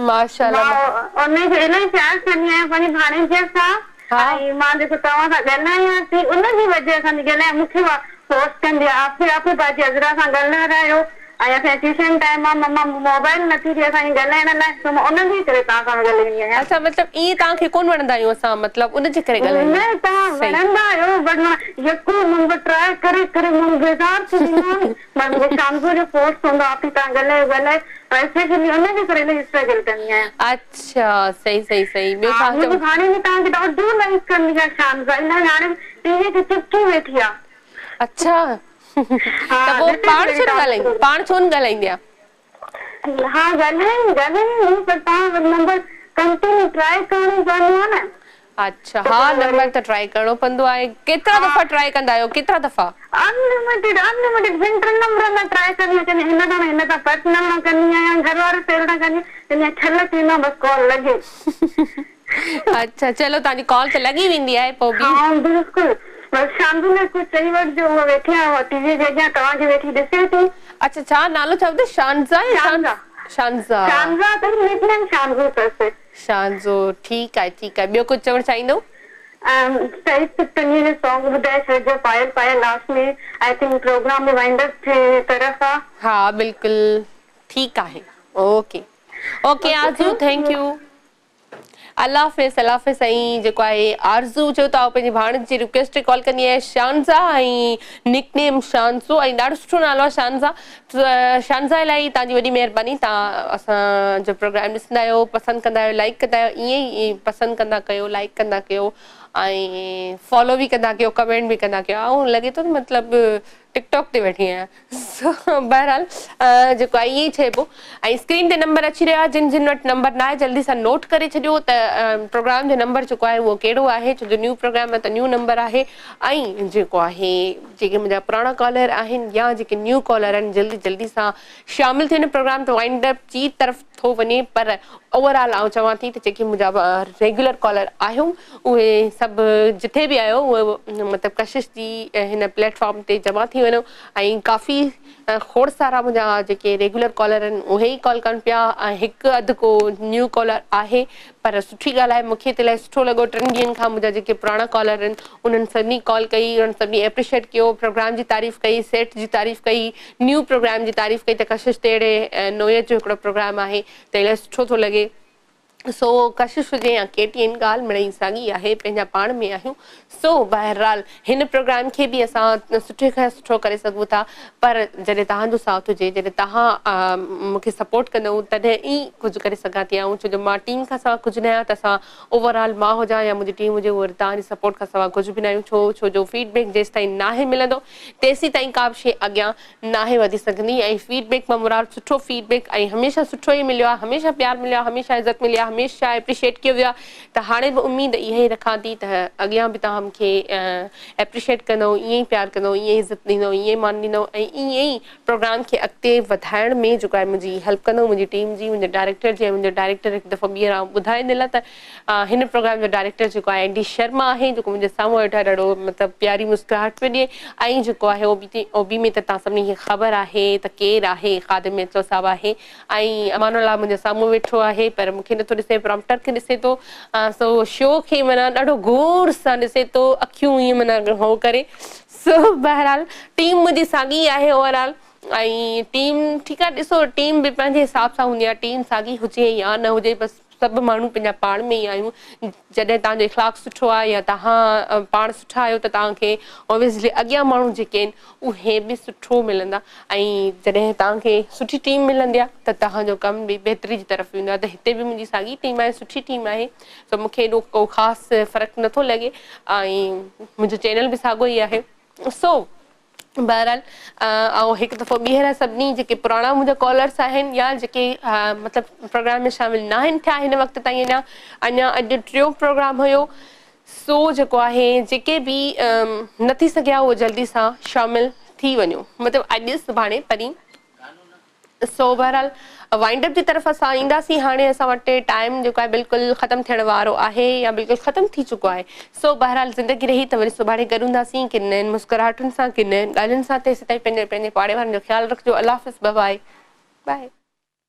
माशाल्लाह। मां उनखे इलाही प्यार कंदी आहियां पंहिंजी भाणे जे सां। ऐं मां जेको तव्हां सां ॻाल्हायां थी उनजी वजह सां थी ॻाल्हायां, मूंखे पोस्ट कंदी आहे आपे बाजी अज़रा सां ॻाल्हायो, ऐं असां ट्यूशन टाइम मां मोबाइल नथी थिए असांजी ॻाल्हाइण लाइ, त मां उनजे करे तव्हां सां ॻाल्हाईंदी आहियां। अच्छा, मतिलबु ईअं तव्हांखे कोन वणंदा आहियूं असां, मतिलबु उनजे करे ॻाल्हाईंदा आहियूं? न तव्हां वणंदा आहियो, बट मां यको नंबर ट्राई करे करे मां बेज़ार थी वेंदी आहियां। मुंहिंजे शामजो जो पोस्ट हूंदो आहे, तव्हां ॻाल्हायो स्पेशली उनजे करे इलाही स्ट्रगल कंदी आहियां। अच्छा सही। ॿियो छा चओ? मुंहिंजी भाणे बि तव्हांखे ॾाढो लाइक कंदी आहे शामजा, इलाही हाणे टीवी ते चिपकी वेठी आहे। अच्छा त पोइ पाण छो न ॻाल्हाईंदी आहे? हा ॻाल्हाईंदी, पर तव्हां नंबर कंटिन्यू ट्राई करणो पवंदो आहे न। अच्छा हाँ, नंबर त ट्राई करणो पवंदो आहे। केतिरा दफ़ा ट्राई कंदा आहियो? केतिरा दफ़ा? अनलिमिटेड ॿिनि टिनि नंबरनि में ट्राई कंदी आहियां। हिन खां पर्सनल न कंदी आहियां, घर वारे सेल न कंदी आहियां, छल थींदो बसि कॉल लॻे। अच्छा चलो, तव्हांजी कॉल त लॻी वेंदी आहे पोइ बि। हा बिल्कुलु, बसि शामजू में कुझु चई वठिजो, उहा वेठी आहे टीवी जे अॻियां तव्हांखे वेठी ॾिसे थी। अच्छा, छा नालो चओ था? शानज़ा? शानज़ो, ठीकु आहे। ॿियो कुझु चवणु चाहींदो? सही पितनी जो सॉन्ग ॿुधाए छॾिजो, पायल लास्ट में। आई थिंक प्रोग्राम में वाइंड अप थिए तरफ़ आहे। हा बिल्कुलु ठीकु आहे। ओके आरज़ू, थैंक यू। अल्लाह हाफ़िज़। ऐं जेको आहे आरज़ू चयो था पंहिंजी भाणे जी रिक्वेस्ट ते कॉल कंदी आहे, शानज़ा ऐं निकनेम शानज़ो, ऐं ॾाढो सुठो नालो आहे शानज़ा इलाही तव्हांजी वॾी महिरबानी। तव्हां असांजो प्रोग्राम ॾिसंदा आहियो, पसंदि कंदा आहियो, लाइक कंदा आहियो, ईअं ई पसंदि कंदा कयो, लाइक कंदा कयो, ऐं फॉलो बि कंदा कयो, कमेंट बि कंदा कयो। ऐं लॻे थो मतिलबु टिकटॉक ते वेठी आहियां। सो बहरहाल जेको आहे ईअं ई चइबो। ऐं स्क्रीन ते नंबर अची रहियो आहे, जिन वटि नंबर न आहे जल्दी सां नोट करे छॾियो त प्रोग्राम जो नंबर जेको आहे उहो कहिड़ो आहे, छो जो न्यू प्रोग्राम आहे त न्यू नंबर आहे। ऐं जेको आहे जेके मुंहिंजा पुराणा कॉलर आहिनि या जेके न्यू कॉलर आहिनि, जल्दी सां शामिलु थियनि प्रोग्राम त वाइंड अप जी तरफ़ थो वञे। पर ओवरऑल आउं चवां थी त जेके मुंहिंजा रेगुलर कॉलर आहियूं उहे सभु जिथे बि आहियो उहे मतिलबु कशिश जी हिन प्लेटफॉर्म ते जमा थी वञो। ऐं काफ़ी खोड़ सारा मुंहिंजा जेके रेगुलर कॉलर आहिनि उहे ई कॉल कनि पिया, ऐं हिकु अधु को न्यू कॉलर आहे। पर सुठी ॻाल्हि आहे, मूंखे त इलाही सुठो लॻो। 3 ॾींहंनि खां मुंहिंजा जेके पुराणा कॉलर आहिनि उन्हनि सभिनी कॉल कई, उन्हनि सभिनी एप्रिशिएट कयो, प्रोग्राम जी तारीफ़ कई, सेट जी तारीफ़ कई, न्यू प्रोग्राम जी तारीफ़ कई त कशिश ते अहिड़े नोयत जो हिकिड़ो प्रोग्राम आहे त इलाही सुठो थो लॻे। सो कशिश हुजे या केटी आहिनि ॻाल्हि मिड़ई साॻी आहे पंहिंजा पाण में आहियूं सो बहरहाल हिन प्रोग्राम खे बि असां सुठे खां सुठो करे सघूं था पर जॾहिं तव्हांजो साथ हुजे जॾहिं तव्हां मूंखे सपोर्ट कंदव तॾहिं ई कुझु करे सघां थी ऐं छो जो मां टीम खां सवाइ कुझु न आहियां त असां ओवरऑल मां हुजां या मुंहिंजी टीम हुजे उहा तव्हांजी सपोर्ट खां सवाइ कुझु बि न आहियूं छो जो फीडबैक जेसि ताईं नाहे मिलंदो तेसि ताईं का बि शइ अॻियां नाहे वधी सघंदी ऐं फीडबैक मां मुराद सुठो फीडबैक ऐं हमेशह सुठो ई मिलियो आहे हमेशह प्यारु मिलियो आहे हमेशह इज़त मिली आहे हमेशह एप्रिशिएट कयो वियो आहे त हाणे बि उमेदु इहा ई रखां थी त अॻियां बि तव्हां मूंखे एप्रिशिएट कंदव ईअं ई प्यारु कंदव ईअं ई इज़त ॾींदव ईअं ई मान ॾींदव ऐं ईअं ई प्रोग्राम खे अॻिते वधाइण में जेको आहे मुंहिंजी हेल्प कंदव मुंहिंजी टीम जी मुंहिंजे डायरेक्टर जी ऐं मुंहिंजो डायरेक्टर हिकु दफ़ो ॿीहर ॿुधाए ॾिनल त हिन प्रोग्राम जो डायरेक्टर जेको आहे एंडी शर्मा आहे जेको मुंहिंजे साम्हूं वेठो आहे ॾाढो मतिलबु प्यारी मुस्कुराहट पियो ॾिए ऐं जेको आहे ओबी में त तव्हां सभिनी खे ख़बर आहे त केरु आहे ख़ादिम मिर्चो साहब आहे ऐं अमानुल्लाह मुंहिंजे साम्हूं वेठो आहे पर मूंखे नथो ॾिसे प्रॉम्प्टर खे ॾिसे थो सो शो खे माना ॾाढो गौर सां ॾिसे थो अखियूं ईअं माना हो करे सो बहरहाल टीम मुंहिंजी साॻी आहे ओवरऑल ऐं टीम ठीकु आहे ॾिसो टीम बि पंहिंजे हिसाब सां हूंदी आहे टीम साॻी हुजे या न हुजे बसि सभु माण्हू पंहिंजा पाण में ई आहियूं जॾहिं तव्हांजो इख़लाक़ सुठो आहे या तव्हां पाण सुठा आहियो त तव्हांखे ऑब्वियसली अॻियां माण्हू जेके आहिनि उहे बि सुठो मिलंदा ऐं जॾहिं तव्हांखे सुठी टीम मिलंदी आहे त तव्हांजो कमु बि बहितरी जी तरफ़ वेंदो आहे त हिते बि मुंहिंजी साॻी टीम आहे सुठी टीम आहे त मूंखे एॾो को ख़ासि फ़र्क़ु नथो लॻे ऐं मुंहिंजो चैनल बि साॻियो ई आहे सो बहरहाल ऐं हिकु दफ़ो ॿीहर सभिनी जेके पुराणा मुंहिंजा कॉलर्स आहिनि या जेके मतिलबु प्रोग्राम में शामिलु न आहिनि थिया हिन वक़्त ताईं अञा अॼु टियों प्रोग्राम हुयो सो जेको आहे जेके बि न थी सघिया उहो जल्दी सां शामिलु थी वञो मतिलबु अॼु सुभाणे परीं सो बहरहाल वाइंड अप जी तरफ़ असां ईंदासीं हाणे असां वटि टाइम जेको आहे बिल्कुलु ख़तमु थियण वारो आहे या बिल्कुलु ख़तमु थी चुको आहे सो बहरहाल ज़िंदगी रही त वरी सुभाणे गॾु हूंदासीं किन नयनि मुस्कुराहटुनि सां किन नयनि ॻाल्हियुनि सां तेसि ताईं पंहिंजे पाड़े वारनि जो ख़्यालु रखिजो अल्लाह हाफ़िज़ बाय बाय